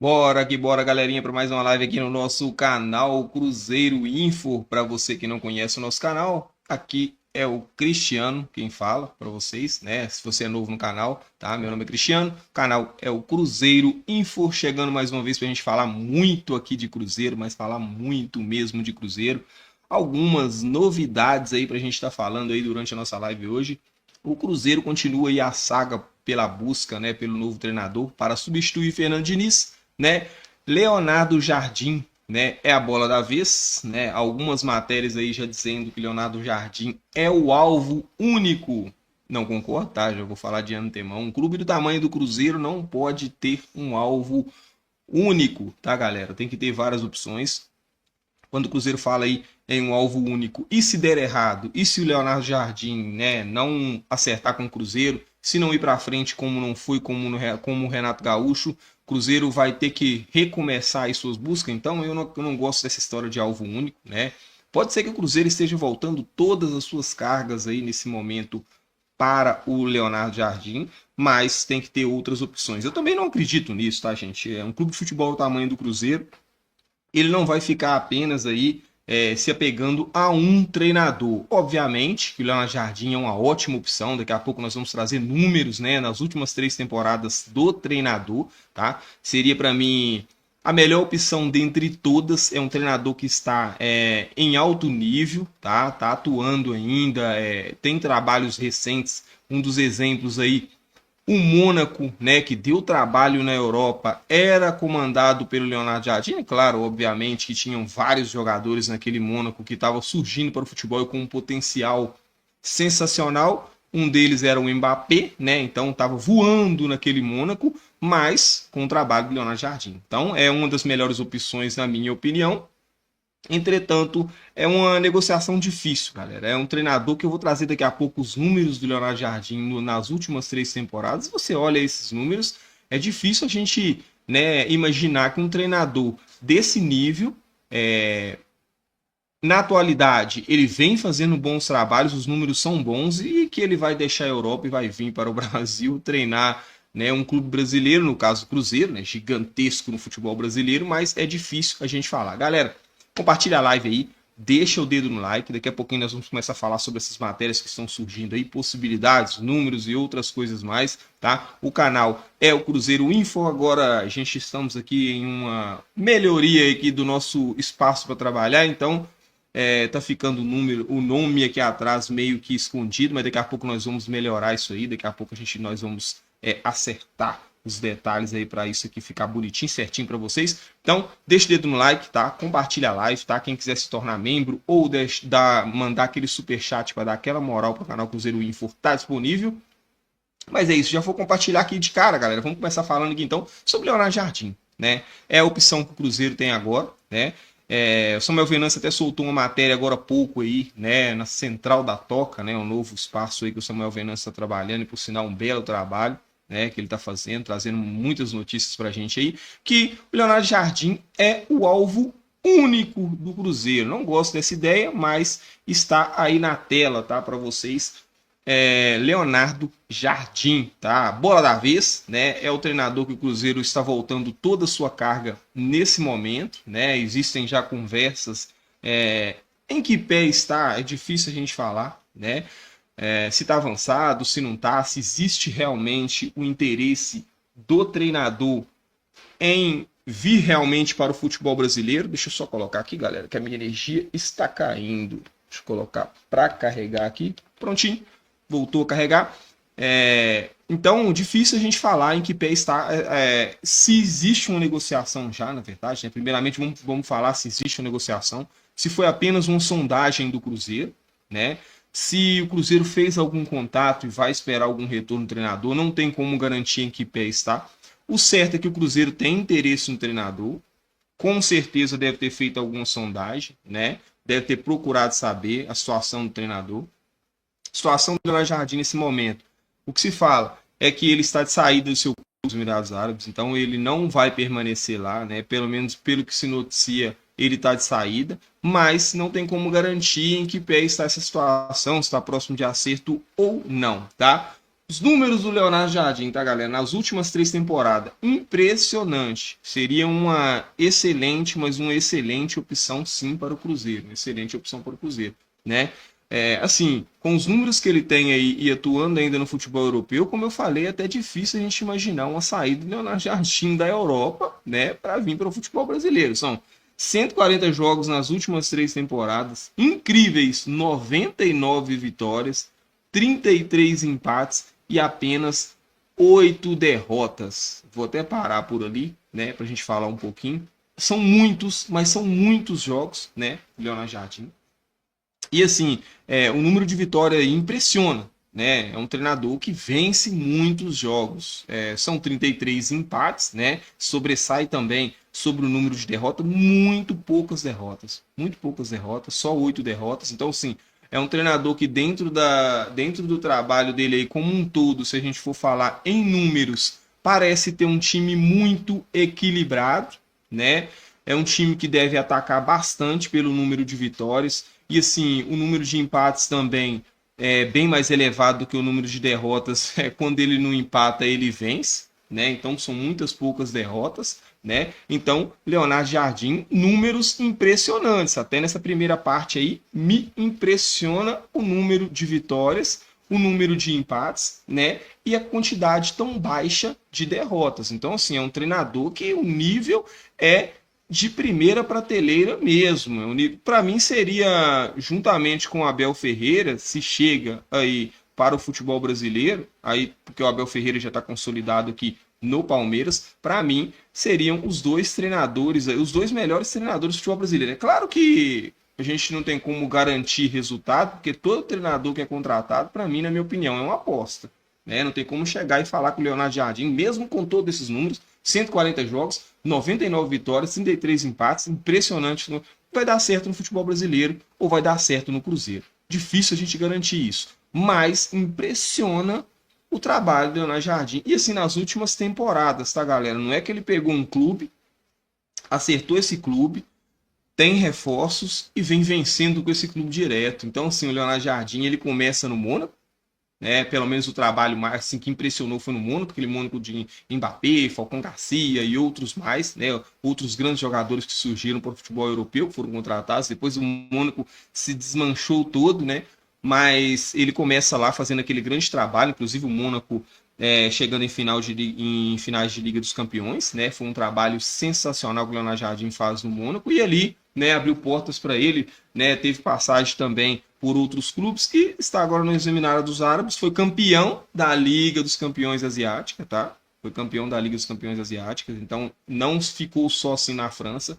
Bora que bora, galerinha, para mais uma live aqui no nosso canal Cruzeiro Info. Para você que não conhece o nosso canal, aqui é o Cristiano quem fala para vocês, né? Se você é novo no canal, tá? Meu nome é Cristiano, o canal é o Cruzeiro Info, chegando mais uma vez para a gente falar muito aqui de Cruzeiro, mas falar muito mesmo de Cruzeiro. Algumas novidades aí para a gente estar falando aí durante a nossa live hoje. O Cruzeiro continua aí a saga pela busca, né, pelo novo treinador para substituir Fernando Diniz, né? Leonardo Jardim, né, é a bola da vez, né? Algumas matérias aí já dizendo que Leonardo Jardim é o alvo único. Não concordo, tá? Já vou falar de antemão. Um clube do tamanho do Cruzeiro não pode ter um alvo único, tá, galera? Tem que ter várias opções. Quando o Cruzeiro fala aí em um alvo único, e se der errado, e se o Leonardo Jardim, né, não acertar com o Cruzeiro, se não ir para frente como não foi como o Renato Gaúcho, o Cruzeiro vai ter que recomeçar as suas buscas. Então eu não gosto dessa história de alvo único, né? Pode ser que o Cruzeiro esteja voltando todas as suas cargas aí nesse momento para o Leonardo Jardim, mas tem que ter outras opções. Eu também não acredito nisso, tá, gente? É um clube de futebol do tamanho do Cruzeiro, ele não vai ficar apenas aí se apegando a um treinador. Obviamente que o Leonardo Jardim é uma ótima opção, daqui a pouco nós vamos trazer números, né, nas últimas 3 temporadas do treinador, tá? Seria para mim a melhor opção dentre todas, é um treinador que está em alto nível, tá atuando ainda, tem trabalhos recentes, um dos exemplos aí, o Mônaco, né, que deu trabalho na Europa, era comandado pelo Leonardo Jardim. Claro, obviamente que tinham vários jogadores naquele Mônaco que estavam surgindo para o futebol com um potencial sensacional. Um deles era o Mbappé, né? Então estava voando naquele Mônaco, mas com o trabalho do Leonardo Jardim. Então é uma das melhores opções, na minha opinião. Entretanto, é uma negociação difícil, galera. É um treinador que eu vou trazer daqui a pouco os números do Leonardo Jardim nas últimas 3 temporadas. Você olha esses números, é difícil a gente, né, imaginar que um treinador desse nível, na atualidade, ele vem fazendo bons trabalhos, os números são bons e que ele vai deixar a Europa e vai vir para o Brasil treinar, né, um clube brasileiro, no caso o Cruzeiro, né, gigantesco no futebol brasileiro, mas é difícil a gente falar. Galera, compartilha a live aí, deixa o dedo no like, daqui a pouquinho nós vamos começar a falar sobre essas matérias que estão surgindo aí, possibilidades, números e outras coisas mais, tá? O canal é o Cruzeiro Info, agora a gente estamos aqui em uma melhoria aqui do nosso espaço para trabalhar, então tá ficando o nome aqui atrás meio que escondido, mas daqui a pouco nós vamos melhorar isso aí, daqui a pouco nós vamos acertar os detalhes aí para isso aqui ficar bonitinho, certinho para vocês. Então, deixa o dedo no like, tá? Compartilha a live, tá? Quem quiser se tornar membro ou mandar aquele super chat para dar aquela moral para o canal Cruzeiro Info, tá disponível. Mas é isso, já vou compartilhar aqui de cara, galera. Vamos começar falando aqui então sobre Leonardo Jardim, né? É a opção que o Cruzeiro tem agora, né? O Samuel Venâncio até soltou uma matéria agora há pouco aí, né, na Central da Toca, né, um novo espaço aí que o Samuel Venâncio está trabalhando, e por sinal um belo trabalho, né, que ele está fazendo, trazendo muitas notícias para a gente aí, que o Leonardo Jardim é o alvo único do Cruzeiro. Não gosto dessa ideia, mas está aí na tela, tá, para vocês. Leonardo Jardim, tá? Bola da vez, né? É o treinador que o Cruzeiro está voltando toda a sua carga nesse momento, né? Existem já conversas em que pé está, é difícil a gente falar, né? Se está avançado, se não está, se existe realmente o interesse do treinador em vir realmente para o futebol brasileiro. Deixa eu só colocar aqui, galera, que a minha energia está caindo. Deixa eu colocar para carregar aqui. Prontinho. Voltou a carregar. Então, difícil a gente falar em que pé está. Se existe uma negociação já, na verdade, né? Primeiramente, vamos falar se existe uma negociação. Se foi apenas uma sondagem do Cruzeiro, né? Se o Cruzeiro fez algum contato e vai esperar algum retorno do treinador, não tem como garantir em que pé está. O certo é que o Cruzeiro tem interesse no treinador, com certeza deve ter feito alguma sondagem, né? Deve ter procurado saber a situação do treinador. A situação do Leonardo Jardim nesse momento. O que se fala é que ele está de saída do seu clube dos Emirados Árabes, então ele não vai permanecer lá, né? Pelo menos pelo que se noticia, ele está de saída, mas não tem como garantir em que pé está essa situação, se está próximo de acerto ou não, tá? Os números do Leonardo Jardim, tá, galera? Nas últimas 3 temporadas, impressionante. Seria uma excelente, mas uma excelente opção sim para o Cruzeiro. Uma excelente opção para o Cruzeiro, né? Assim, com os números que ele tem aí e atuando ainda no futebol europeu, como eu falei, é até difícil a gente imaginar uma saída do Leonardo Jardim da Europa, né, para vir para o futebol brasileiro. São 140 jogos nas últimas 3 temporadas, incríveis 99 vitórias, 33 empates e apenas 8 derrotas. Vou até parar por ali, né, para a gente falar um pouquinho. São muitos, mas são muitos jogos, né, Leonardo Jardim. E assim, o número de vitórias impressiona, né? É um treinador que vence muitos jogos. São 33 empates, né? Sobressai também sobre o número de derrotas, muito poucas derrotas, só 8 derrotas. Então, assim, é um treinador que dentro do trabalho dele aí como um todo, se a gente for falar em números, parece ter um time muito equilibrado, né? É um time que deve atacar bastante pelo número de vitórias. E assim, o número de empates também é bem mais elevado do que o número de derrotas. Quando ele não empata, ele vence, né? Então são muitas poucas derrotas, né? Então, Leonardo Jardim, números impressionantes. Até nessa primeira parte aí, me impressiona o número de vitórias, o número de empates, né? E a quantidade tão baixa de derrotas. Então, assim, é um treinador que o nível é de primeira prateleira mesmo. Para mim seria, juntamente com o Abel Ferreira, se chega aí para o futebol brasileiro, aí porque o Abel Ferreira já está consolidado aqui no Palmeiras, para mim seriam os dois treinadores, os dois melhores treinadores do futebol brasileiro. É claro que a gente não tem como garantir resultado, porque todo treinador que é contratado, para mim, na minha opinião, é uma aposta. Né? Não tem como chegar e falar com o Leonardo Jardim, mesmo com todos esses números, 140 jogos, 99 vitórias, 33 empates, impressionante. Vai dar certo no futebol brasileiro ou vai dar certo no Cruzeiro. Difícil a gente garantir isso, mas impressiona o trabalho do Leonardo Jardim. E assim, nas últimas temporadas, tá, galera? Não é que ele pegou um clube, acertou esse clube, tem reforços e vem vencendo com esse clube direto. Então, assim, o Leonardo Jardim, ele começa no Mônaco, né? Pelo menos o trabalho mais assim, que impressionou foi no Mônaco, aquele Mônaco de Mbappé, Falcão Garcia e outros mais, né? Outros grandes jogadores que surgiram para o futebol europeu, que foram contratados. Depois o Mônaco se desmanchou todo, né? Mas ele começa lá fazendo aquele grande trabalho, inclusive o Mônaco chegando em finais de Liga dos Campeões, né? Foi um trabalho sensacional que o Leonardo Jardim faz no Mônaco e ali, né, abriu portas para ele, né? Teve passagem também por outros clubes e está agora no Emirário dos Árabes, foi campeão da Liga dos Campeões Asiática, tá? Foi campeão da Liga dos Campeões Asiáticas, então não ficou só assim na França.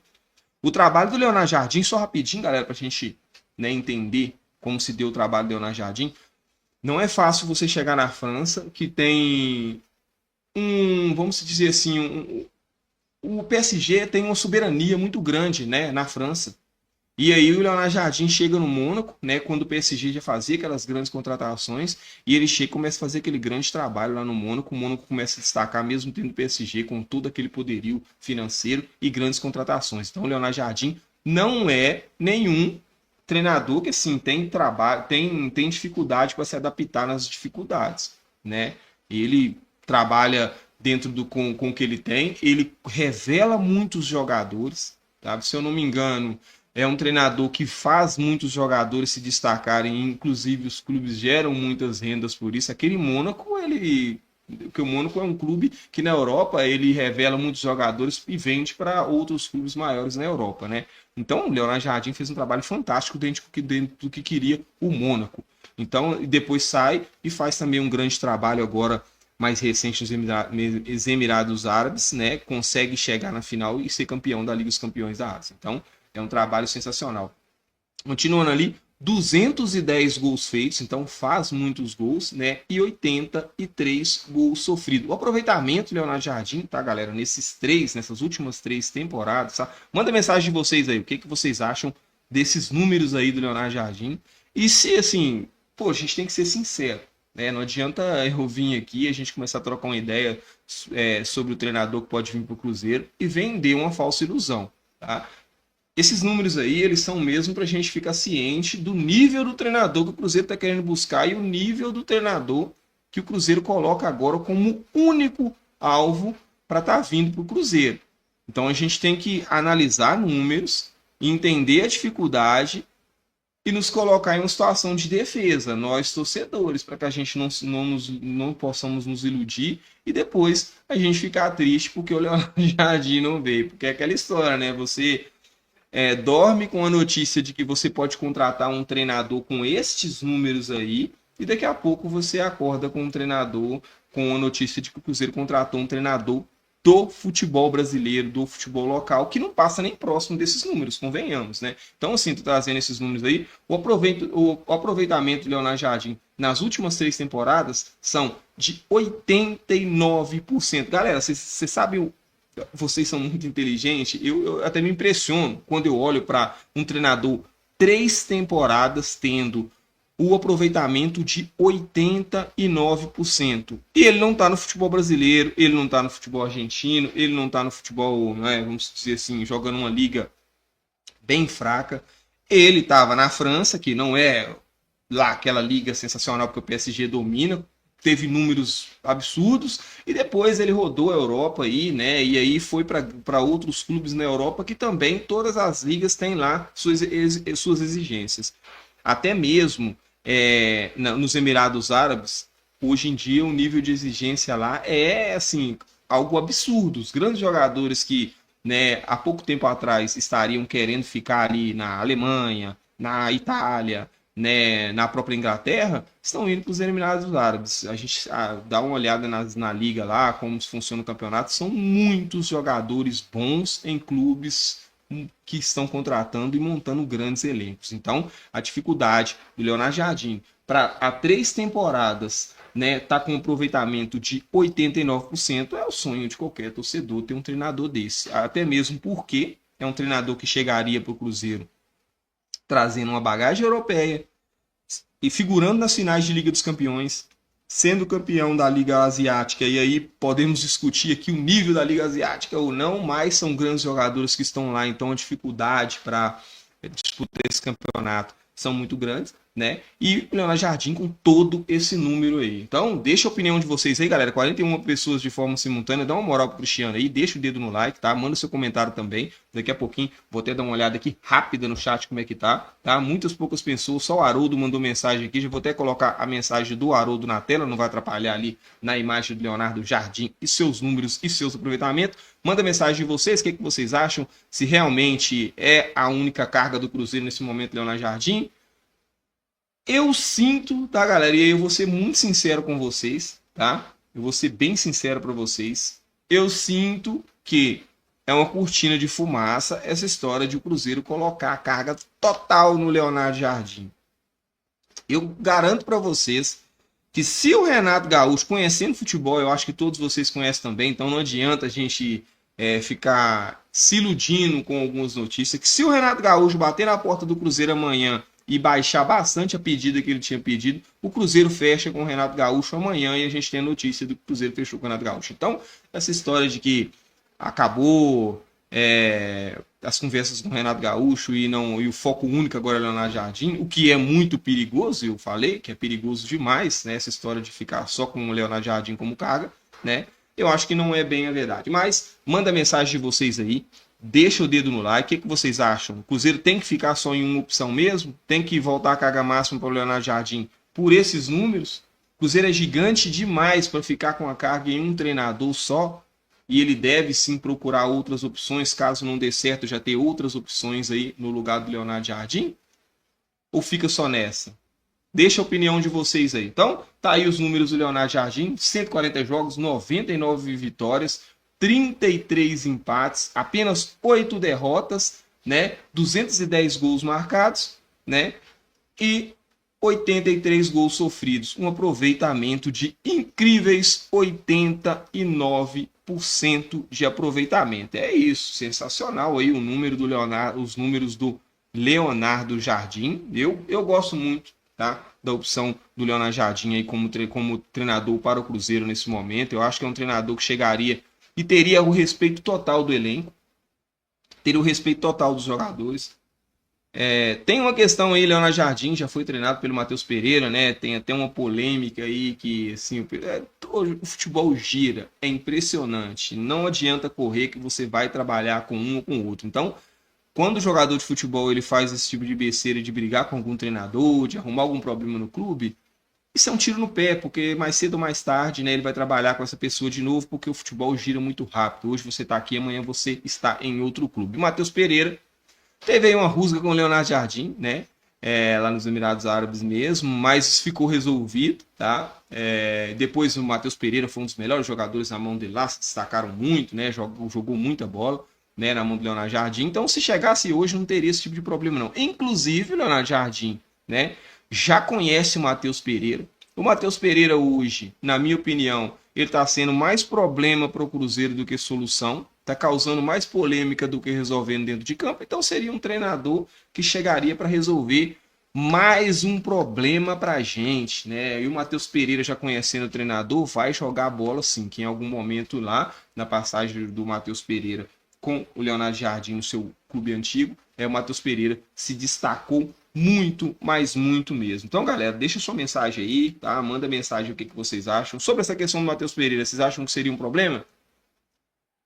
O trabalho do Leonardo Jardim, só rapidinho, galera, para a gente, né, entender como se deu o trabalho do Leonardo Jardim. Não é fácil você chegar na França, que tem vamos dizer assim, o PSG tem uma soberania muito grande, né, na França. E aí o Leonardo Jardim chega no Mônaco, né, quando o PSG já fazia aquelas grandes contratações, e ele chega e começa a fazer aquele grande trabalho lá no Mônaco. O Mônaco começa a destacar, mesmo tendo o PSG, com todo aquele poderio financeiro e grandes contratações. Então o Leonardo Jardim não é nenhum treinador que assim tem trabalho, tem dificuldade para se adaptar nas dificuldades, né? Ele trabalha dentro com o que ele tem, ele revela muitos jogadores, tá? Se eu não me engano, é um treinador que faz muitos jogadores se destacarem, inclusive os clubes geram muitas rendas por isso. Aquele Mônaco, que o Mônaco é um clube que na Europa ele revela muitos jogadores e vende para outros clubes maiores na Europa, né? Então o Leonardo Jardim fez um trabalho fantástico dentro do que queria o Mônaco. Então depois sai e faz também um grande trabalho agora mais recente nos Emirados Árabes, né? Consegue chegar na final e ser campeão da Liga dos Campeões da Ásia. Então é um trabalho sensacional. Continuando ali, 210 gols feitos, então faz muitos gols, né? E 83 gols sofridos. O aproveitamento, Leonardo Jardim, tá, galera? Nessas últimas 3 temporadas, tá? Manda mensagem de vocês aí, o que vocês acham desses números aí do Leonardo Jardim. E se, assim, pô, a gente tem que ser sincero, né? Não adianta eu vir aqui e a gente começar a trocar uma ideia sobre o treinador que pode vir para o Cruzeiro e vender uma falsa ilusão, tá? Esses números aí, eles são mesmo para a gente ficar ciente do nível do treinador que o Cruzeiro está querendo buscar e o nível do treinador que o Cruzeiro coloca agora como único alvo para estar vindo para o Cruzeiro. Então a gente tem que analisar números, entender a dificuldade e nos colocar em uma situação de defesa, nós torcedores, para que a gente não possamos nos iludir e depois a gente ficar triste porque o Leonardo Jardim não veio. Porque é aquela história, né? Você dorme com a notícia de que você pode contratar um treinador com estes números aí e daqui a pouco você acorda com um treinador com a notícia de que o Cruzeiro contratou um treinador do futebol brasileiro, do futebol local, que não passa nem próximo desses números, convenhamos, né? Então, assim, tô trazendo esses números aí, o aproveitamento do Leonardo Jardim nas últimas 3 temporadas são de 89%. Galera, vocês sabem, vocês são muito inteligentes, eu até me impressiono quando eu olho para um treinador 3 temporadas tendo o aproveitamento de 89%. E ele não está no futebol brasileiro, ele não está no futebol argentino, ele não está no futebol, né, vamos dizer assim, jogando uma liga bem fraca. Ele estava na França, que não é lá aquela liga sensacional porque o PSG domina, teve números absurdos, e depois ele rodou a Europa aí, né, e aí foi para outros clubes na Europa que também todas as ligas têm lá suas exigências. Até mesmo nos Emirados Árabes, hoje em dia o nível de exigência lá é assim algo absurdo. Os grandes jogadores que, né, há pouco tempo atrás estariam querendo ficar ali na Alemanha, na Itália, né, na própria Inglaterra, estão indo para os Emirados Árabes. A gente dá uma olhada na liga lá, como funciona o campeonato, são muitos jogadores bons em clubes que estão contratando e montando grandes elencos. Então, a dificuldade do Leonardo Jardim para há 3 temporadas, né, tá com um aproveitamento de 89%, é o sonho de qualquer torcedor ter um treinador desse. Até mesmo porque é um treinador que chegaria para o Cruzeiro trazendo uma bagagem europeia e figurando nas finais de Liga dos Campeões, sendo campeão da Liga Asiática, e aí podemos discutir aqui o nível da Liga Asiática ou não, mas são grandes jogadores que estão lá, então a dificuldade para disputar esse campeonato são muito grandes, né? E o Leonardo Jardim com todo esse número aí. Então, deixa a opinião de vocês aí, galera. 41 pessoas de forma simultânea. Dá uma moral pro Cristiano aí. Deixa o dedo no like, tá? Manda seu comentário também. Daqui a pouquinho vou até dar uma olhada aqui rápida no chat como é que tá, tá? Muitas poucas pessoas. Só o Haroldo mandou mensagem aqui. Já vou até colocar a mensagem do Haroldo na tela. Não vai atrapalhar ali na imagem do Leonardo Jardim e seus números e seus aproveitamentos. Manda mensagem de vocês. O que vocês acham? Se realmente é a única carga do Cruzeiro nesse momento, Leonardo Jardim. Eu sinto, tá, galera? E aí eu vou ser muito sincero com vocês, tá? Eu vou ser bem sincero para vocês. Eu sinto que é uma cortina de fumaça essa história de o Cruzeiro colocar a carga total no Leonardo Jardim. Eu garanto para vocês que se o Renato Gaúcho, conhecendo futebol, eu acho que todos vocês conhecem também, então não adianta a gente ficar se iludindo com algumas notícias, que se o Renato Gaúcho bater na porta do Cruzeiro amanhã e baixar bastante a pedida que ele tinha pedido, o Cruzeiro fecha com o Renato Gaúcho amanhã e a gente tem a notícia do que o Cruzeiro fechou com o Renato Gaúcho. Então, essa história de que acabou as conversas com o Renato Gaúcho e o foco único agora é o Leonardo Jardim, o que é muito perigoso, eu falei que é perigoso demais, né, essa história de ficar só com o Leonardo Jardim como carga, né, eu acho que não é bem a verdade. Mas manda mensagem de vocês aí, deixa o dedo no like. O que vocês acham? O Cruzeiro tem que ficar só em uma opção mesmo? Tem que voltar a carga máxima para o Leonardo Jardim por esses números? O Cruzeiro é gigante demais para ficar com a carga em um treinador só? E ele deve sim procurar outras opções, caso não dê certo, já ter outras opções aí no lugar do Leonardo Jardim? Ou fica só nessa? Deixa a opinião de vocês aí. Então, tá aí os números do Leonardo Jardim, 140 jogos, 99 vitórias, 33 empates, apenas 8 derrotas, né? 210 gols marcados, né? E 83 gols sofridos. Um aproveitamento de incríveis 89% de aproveitamento. É isso, sensacional aí o número do Leonardo, os números do Leonardo Jardim. Eu gosto muito, tá, da opção do Leonardo Jardim aí como treinador para o Cruzeiro nesse momento. Eu acho que é um treinador que chegaria e teria o respeito total do elenco, teria o respeito total dos jogadores. Tem uma questão aí, Leonardo Jardim já foi treinado pelo Matheus Pereira, né? Tem até uma polêmica aí que, assim, o futebol gira, é impressionante. Não adianta correr que você vai trabalhar com um ou com o outro. Então, quando o jogador de futebol ele faz esse tipo de besteira de brigar com algum treinador, de arrumar algum problema no clube, isso é um tiro no pé, porque mais cedo ou mais tarde, né, ele vai trabalhar com essa pessoa de novo, porque o futebol gira muito rápido. Hoje você está aqui, amanhã você está em outro clube. O Matheus Pereira teve aí uma rusga com o Leonardo Jardim, né? Lá nos Emirados Árabes mesmo, mas ficou resolvido, tá? Depois o Matheus Pereira foi um dos melhores jogadores na mão dele lá, se destacaram muito, né? Jogou muita bola, né? Na mão do Leonardo Jardim. Então, se chegasse hoje, não teria esse tipo de problema, não. Inclusive, o Leonardo Jardim, né? Já conhece o Matheus Pereira. O Matheus Pereira hoje, na minha opinião, ele está sendo mais problema para o Cruzeiro do que solução, está causando mais polêmica do que resolvendo dentro de campo, então seria um treinador que chegaria para resolver mais um problema para a gente, né? E o Matheus Pereira, já conhecendo o treinador, vai jogar a bola sim, que em algum momento lá, na passagem do Matheus Pereira com o Leonardo Jardim no seu clube antigo, o Matheus Pereira se destacou muito, mas muito mesmo. Então, galera, deixa sua mensagem aí, tá? Manda mensagem o que vocês acham. Sobre essa questão do Matheus Pereira, vocês acham que seria um problema?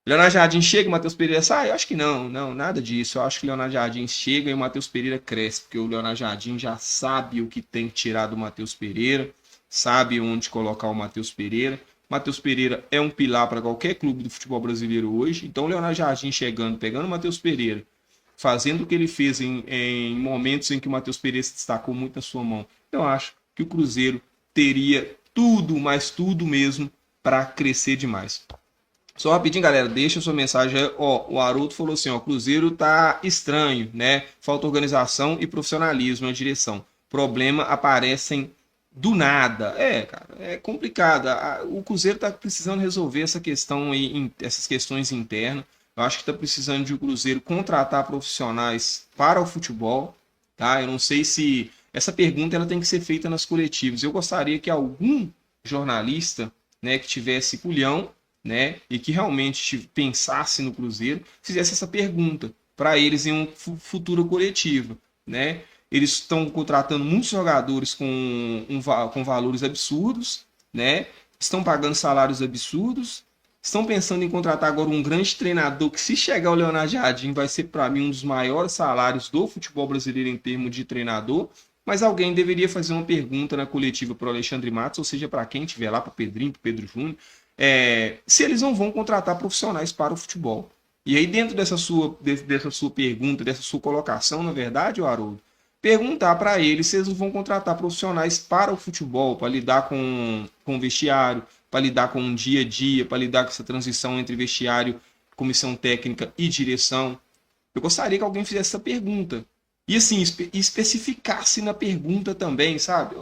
Leonardo Jardim chega e o Matheus Pereira sai? Eu acho que não, nada disso. Eu acho que o Leonardo Jardim chega e o Matheus Pereira cresce, porque o Leonardo Jardim já sabe o que tem que tirar do Matheus Pereira, sabe onde colocar o Matheus Pereira. Matheus Pereira é um pilar para qualquer clube do futebol brasileiro hoje. Então, o Leonardo Jardim chegando, pegando o Matheus Pereira, fazendo o que ele fez em momentos em que o Matheus Pereira se destacou muito na sua mão, eu acho que o Cruzeiro teria tudo, mas tudo mesmo, para crescer demais. Só rapidinho, galera, deixa sua mensagem aí. Ó, o Haroldo falou assim, ó, o Cruzeiro tá estranho, né? Falta organização e profissionalismo na direção. Problema aparecem do nada. Cara, é complicado. O Cruzeiro tá precisando resolver essa questão aí, essas questões internas. Eu acho que tá precisando de o Cruzeiro contratar profissionais para o futebol, tá? Eu não sei se essa pergunta ela tem que ser feita nas coletivas. Eu gostaria que algum jornalista, né, que tivesse culhão, né, e que realmente pensasse no Cruzeiro, fizesse essa pergunta para eles em uma futura coletiva, né? Eles estão contratando muitos jogadores com valores absurdos, né? Estão pagando salários absurdos, estão pensando em contratar agora um grande treinador que, se chegar o Leonardo Jardim, vai ser para mim um dos maiores salários do futebol brasileiro em termos de treinador. Mas alguém deveria fazer uma pergunta na coletiva para o Alexandre Matos, ou seja, para quem estiver lá, para o Pedrinho, para o Pedro Júnior, se eles não vão contratar profissionais para o futebol. E aí, dentro dessa sua pergunta, dessa sua colocação, na verdade, Haroldo, perguntar para eles se eles vão contratar profissionais para o futebol, para lidar com o vestiário, para lidar com o dia a dia, para lidar com essa transição entre vestiário, comissão técnica e direção. Eu gostaria que alguém fizesse essa pergunta. E assim, especificasse na pergunta também, sabe?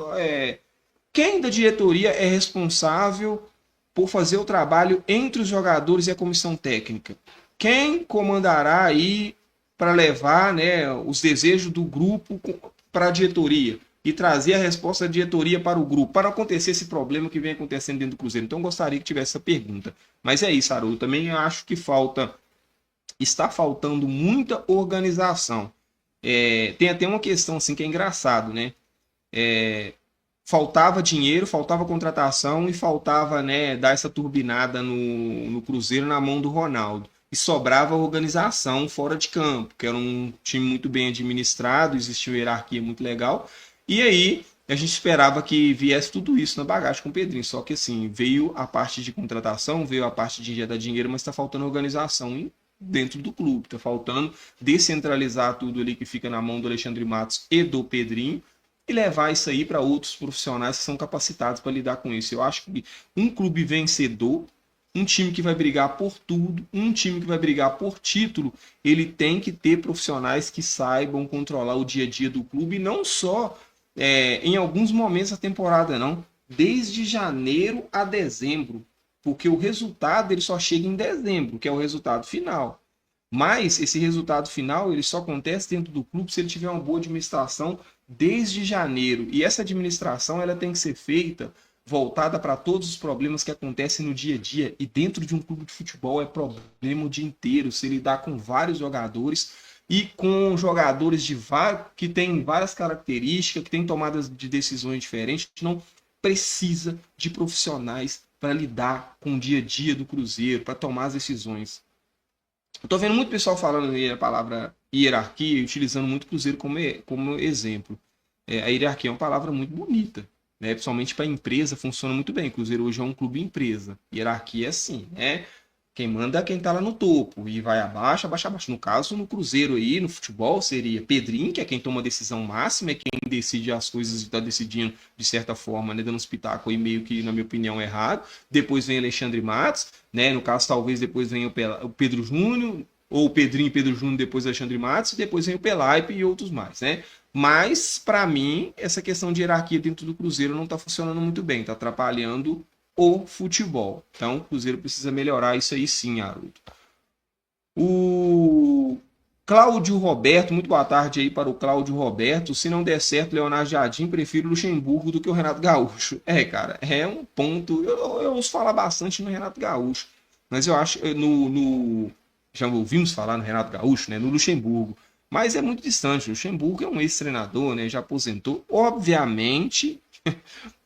Quem da diretoria é responsável por fazer o trabalho entre os jogadores e a comissão técnica? Quem comandará aí para levar, né, os desejos do grupo para a diretoria e trazer a resposta da diretoria para o grupo, para não acontecer esse problema que vem acontecendo dentro do Cruzeiro? Então, eu gostaria que tivesse essa pergunta. Mas é isso, Haroldo. Também acho que está faltando muita organização. Tem até uma questão assim que é engraçado, né? Faltava dinheiro, faltava contratação e faltava, né, dar essa turbinada no Cruzeiro na mão do Ronaldo. E sobrava organização fora de campo, que era um time muito bem administrado, existia uma hierarquia muito legal. E aí a gente esperava que viesse tudo isso na bagagem com o Pedrinho. Só que assim, veio a parte de contratação, veio a parte de injetar dinheiro, mas está faltando organização dentro do clube. Está faltando descentralizar tudo ali que fica na mão do Alexandre Matos e do Pedrinho e levar isso aí para outros profissionais que são capacitados para lidar com isso. Eu acho que um clube vencedor, um time que vai brigar por tudo, um time que vai brigar por título, ele tem que ter profissionais que saibam controlar o dia a dia do clube, e não só em alguns momentos da temporada, não. Desde janeiro a dezembro, porque o resultado ele só chega em dezembro, que é o resultado final. Mas esse resultado final ele só acontece dentro do clube se ele tiver uma boa administração desde janeiro. E essa administração ela tem que ser feita voltada para todos os problemas que acontecem no dia a dia. E dentro de um clube de futebol é problema o dia inteiro. Se lidar com vários jogadores e com jogadores que têm várias características, que têm tomadas de decisões diferentes, não precisa de profissionais para lidar com o dia a dia do Cruzeiro, para tomar as decisões. Eu tô vendo muito pessoal falando aí a palavra hierarquia, utilizando muito o Cruzeiro como exemplo. A hierarquia é uma palavra muito bonita, né? Principalmente para empresa funciona muito bem. O Cruzeiro hoje é um clube empresa. Hierarquia é assim, né? Quem manda é quem tá lá no topo e vai abaixo, abaixo, abaixo. No caso, no Cruzeiro aí, no futebol, seria Pedrinho, que é quem toma a decisão máxima, é quem decide as coisas e está decidindo de certa forma, né, dando um espetáculo aí meio que, na minha opinião, errado. Depois vem Alexandre Matos, né? No caso, talvez depois venha o Pedro Júnior, ou o Pedrinho e Pedro Júnior, depois Alexandre Matos, e depois vem o Pelaipe e outros mais, né? Mas, para mim, essa questão de hierarquia dentro do Cruzeiro não está funcionando muito bem, está atrapalhando o futebol. Então, o Cruzeiro precisa melhorar isso aí sim, Haroldo. O Cláudio Roberto, muito boa tarde aí para o Cláudio Roberto. Se não der certo, Leonardo Jardim, prefiro o Luxemburgo do que o Renato Gaúcho. Cara, é um ponto. Eu ouço falar bastante no Renato Gaúcho, mas eu acho já ouvimos falar no Renato Gaúcho, né? No Luxemburgo. Mas é muito distante. O Luxemburgo é um ex-treinador, né? Já aposentou. Obviamente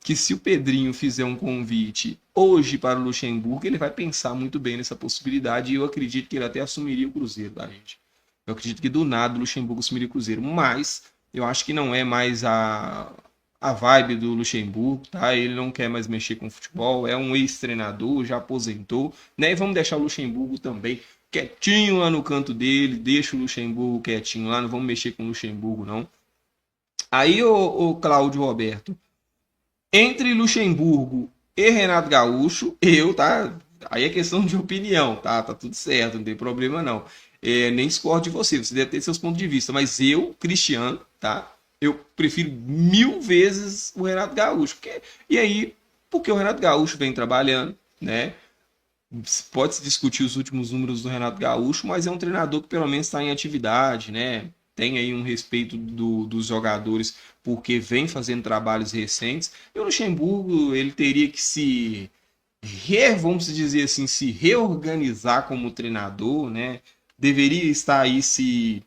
que se o Pedrinho fizer um convite hoje para o Luxemburgo, ele vai pensar muito bem nessa possibilidade e eu acredito que ele até assumiria o Cruzeiro, tá, gente? Eu acredito que do nada o Luxemburgo assumiria o Cruzeiro, mas eu acho que não é mais a vibe do Luxemburgo, tá? Ele não quer mais mexer com futebol, é um ex-treinador, já aposentou, né? E vamos deixar o Luxemburgo também quietinho lá no canto dele, deixa o Luxemburgo quietinho lá, não vamos mexer com o Luxemburgo, não. Aí, o Cláudio Roberto, entre Luxemburgo e Renato Gaúcho, tá? Aí é questão de opinião, tá? Tá tudo certo, não tem problema não. Nem discordo de você deve ter seus pontos de vista, mas eu, Cristiano, tá? Eu prefiro 1000 vezes o Renato Gaúcho. E aí, porque o Renato Gaúcho vem trabalhando, né? Pode-se discutir os últimos números do Renato Gaúcho, mas é um treinador que pelo menos está em atividade, né? Tem aí um respeito dos jogadores porque vem fazendo trabalhos recentes. E o Luxemburgo, ele teria que vamos dizer assim, se reorganizar como treinador, né? Deveria estar aí se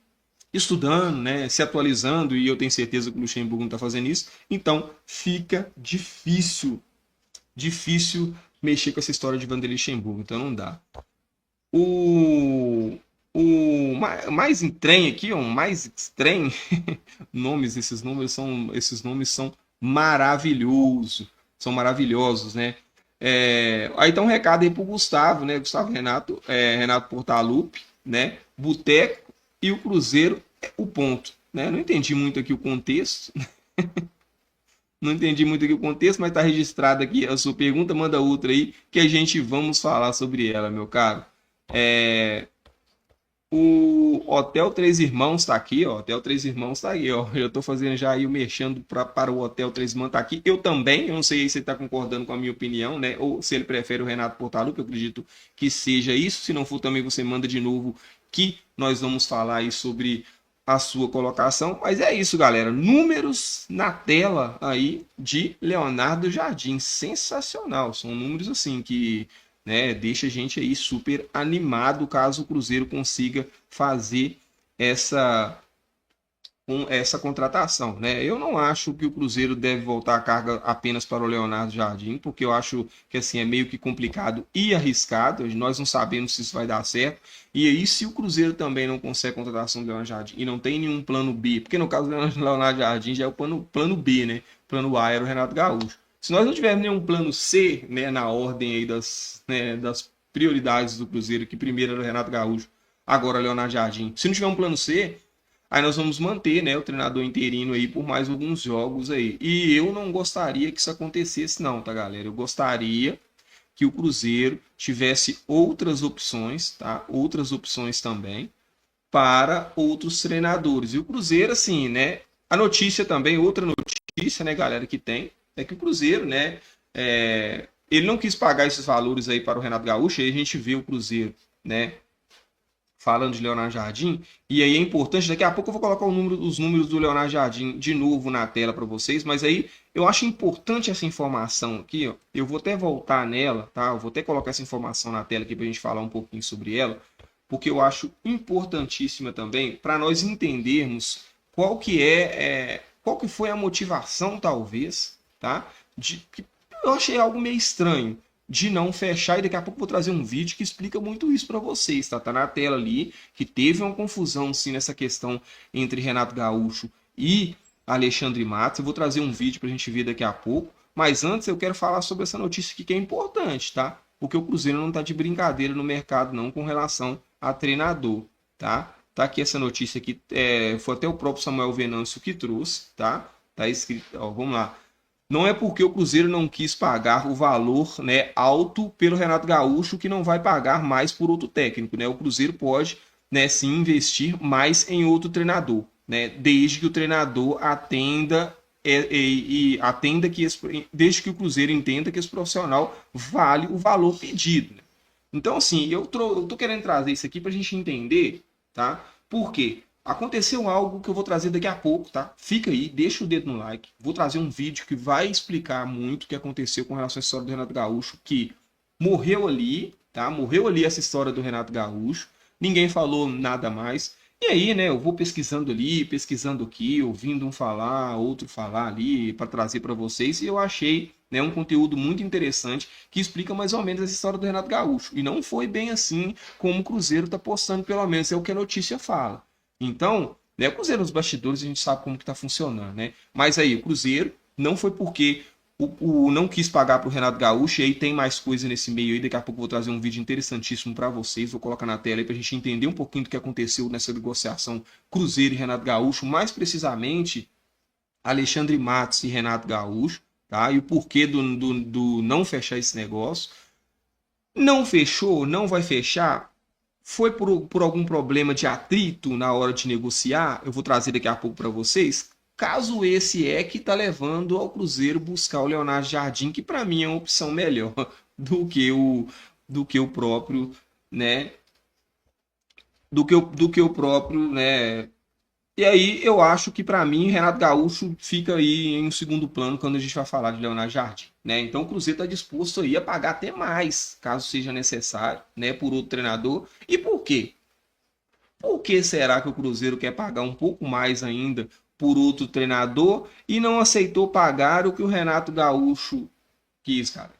estudando, né? Se atualizando, e eu tenho certeza que o Luxemburgo não está fazendo isso. Então fica difícil mexer com essa história de Vanderlei Luxemburgo, então não dá. O mais estranho aqui, o mais estranho esses nomes são maravilhosos, né? Aí tá um recado aí pro Gustavo, né? Gustavo Renato, Renato Portaluppi, né? Boteco e o Cruzeiro é o ponto, né? Não entendi muito aqui o contexto. Não entendi muito aqui o contexto, mas está registrado aqui a sua pergunta. Manda outra aí que a gente vamos falar sobre ela, meu caro. O Hotel Três Irmãos está aqui, ó. Hotel Três Irmãos está aí, ó. Eu estou fazendo já aí o mexendo para o Hotel Três Irmãos tá aqui. Eu também, eu não sei se ele está concordando com a minha opinião, né? Ou se ele prefere o Renato Portaluppi, eu acredito que seja isso. Se não for também, você manda de novo que nós vamos falar aí sobre a sua colocação. Mas é isso, galera. Números na tela aí de Leonardo Jardim. Sensacional. São números assim que, né, deixa a gente aí super animado caso o Cruzeiro consiga fazer essa contratação, né? Eu não acho que o Cruzeiro deve voltar a carga apenas para o Leonardo Jardim, porque eu acho que assim é meio que complicado e arriscado. Nós não sabemos se isso vai dar certo. E aí, se o Cruzeiro também não consegue a contratação do Leonardo Jardim e não tem nenhum plano B, porque no caso do Leonardo Jardim já é o plano B, né? Plano A era o Renato Gaúcho. Se nós não tivermos nenhum plano C, né, na ordem aí das prioridades do Cruzeiro, que primeiro era o Renato Gaúcho, agora o Leonardo Jardim. Se não tiver um plano C, aí nós vamos manter, né, o treinador interino aí por mais alguns jogos aí. E eu não gostaria que isso acontecesse não, tá, galera? Eu gostaria que o Cruzeiro tivesse outras opções, tá? Outras opções também para outros treinadores. E o Cruzeiro, assim, né? A notícia também, outra notícia, né, galera, que tem, é que o Cruzeiro, né, ele não quis pagar esses valores aí para o Renato Gaúcho, aí a gente vê o Cruzeiro, né, falando de Leonardo Jardim, e aí é importante, daqui a pouco eu vou colocar os números do Leonardo Jardim de novo na tela para vocês, mas aí eu acho importante essa informação aqui, ó, eu vou até voltar nela, tá? Eu vou até colocar essa informação na tela aqui para a gente falar um pouquinho sobre ela, porque eu acho importantíssima também para nós entendermos qual que foi a motivação, talvez, tá? Que eu achei algo meio estranho de não fechar, e daqui a pouco eu vou trazer um vídeo que explica muito isso para vocês, tá? Tá na tela ali, que teve uma confusão, sim, nessa questão entre Renato Gaúcho e Alexandre Matos. Eu vou trazer um vídeo para a gente ver daqui a pouco, mas antes eu quero falar sobre essa notícia aqui que é importante, tá? Porque o Cruzeiro não tá de brincadeira no mercado não com relação a treinador, tá? Tá aqui essa notícia aqui, foi até o próprio Samuel Venâncio que trouxe, tá? Tá escrito, ó, vamos lá. Não é porque o Cruzeiro não quis pagar o valor, né, alto pelo Renato Gaúcho que não vai pagar mais por outro técnico, né? O Cruzeiro pode, né, sim, investir mais em outro treinador, né? Desde que o treinador atenda atenda que desde que o Cruzeiro entenda que esse profissional vale o valor pedido, né? Então, assim, eu tô querendo trazer isso aqui para a gente entender, tá? Por quê? Aconteceu algo que eu vou trazer daqui a pouco, tá? Fica aí, deixa o dedo no like. Vou trazer um vídeo que vai explicar muito o que aconteceu com relação à história do Renato Gaúcho, que morreu ali, tá? Morreu ali essa história do Renato Gaúcho. Ninguém falou nada mais. E aí, né, eu vou pesquisando ali, pesquisando aqui, ouvindo um falar, outro falar ali, para trazer para vocês, e eu achei, né, um conteúdo muito interessante que explica mais ou menos essa história do Renato Gaúcho. E não foi bem assim como o Cruzeiro está postando, pelo menos é o que a notícia fala. Então, né, o Cruzeiro nos bastidores a gente sabe como que está funcionando, né? Mas aí, o Cruzeiro não foi porque o não quis pagar para o Renato Gaúcho, e aí tem mais coisa nesse meio aí. Daqui a pouco eu vou trazer um vídeo interessantíssimo para vocês, vou colocar na tela aí para a gente entender um pouquinho do que aconteceu nessa negociação Cruzeiro e Renato Gaúcho, mais precisamente Alexandre Matos e Renato Gaúcho, tá? E o porquê do não fechar esse negócio. Não fechou, não vai fechar. Foi por algum problema de atrito na hora de negociar? Eu vou trazer daqui a pouco para vocês. Caso esse é que está levando ao Cruzeiro buscar o Leonardo Jardim, que para mim é uma opção melhor do que o próprio, né? Do que o próprio, né? E aí eu acho que para mim Renato Gaúcho fica aí em um segundo plano quando a gente vai falar de Leonardo Jardim, né? Então o Cruzeiro está disposto aí a pagar até mais, caso seja necessário, né, por outro treinador. E por quê? Por que será que o Cruzeiro quer pagar um pouco mais ainda por outro treinador e não aceitou pagar o que o Renato Gaúcho quis, cara?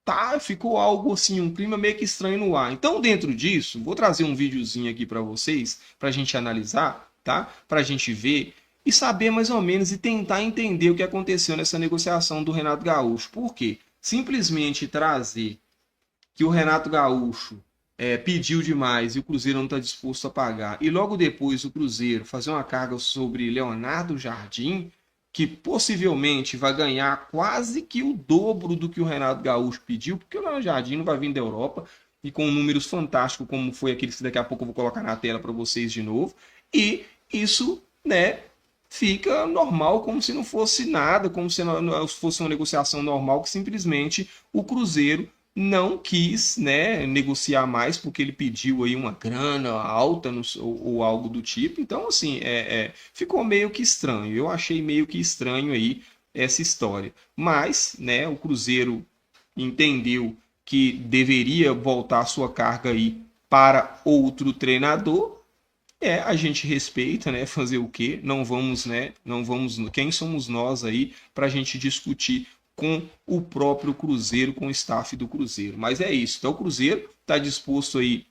Tá, ficou algo assim, um clima meio que estranho no ar. Então, dentro disso, vou trazer um videozinho aqui para vocês, para a gente analisar, tá? Para a gente ver e saber mais ou menos e tentar entender o que aconteceu nessa negociação do Renato Gaúcho. Por quê? Simplesmente trazer que o Renato Gaúcho pediu demais e o Cruzeiro não está disposto a pagar, e logo depois o Cruzeiro fazer uma carga sobre Leonardo Jardim, que possivelmente vai ganhar quase que o dobro do que o Renato Gaúcho pediu, porque o Leonardo Jardim não vai vir da Europa e com números fantásticos, como foi aqueles que daqui a pouco eu vou colocar na tela para vocês de novo, e isso, né, fica normal, como se não fosse nada, como se não fosse uma negociação normal, que simplesmente o Cruzeiro não quis, né, negociar mais porque ele pediu aí uma grana alta ou algo do tipo. Então, assim, ficou meio que estranho. Eu achei meio que estranho aí essa história. Mas, né, o Cruzeiro entendeu que deveria voltar a sua carga aí para outro treinador. A gente respeita, né? Fazer o quê? Não vamos, né? Não vamos. Quem somos nós aí para a gente discutir com o próprio Cruzeiro, com o staff do Cruzeiro? Mas é isso. Então o Cruzeiro está disposto aí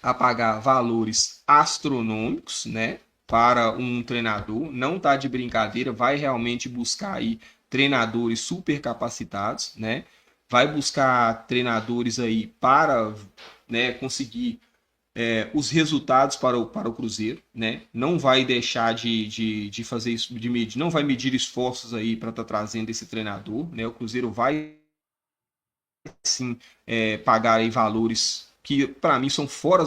a pagar valores astronômicos, né? Para um treinador. Não está de brincadeira. Vai realmente buscar aí treinadores super capacitados, né? Vai buscar treinadores aí para, né, conseguir os resultados para o Cruzeiro, né? Não vai deixar de fazer isso, não vai medir esforços aí para estar trazendo esse treinador, né? O Cruzeiro vai sim pagar aí valores que para mim são fora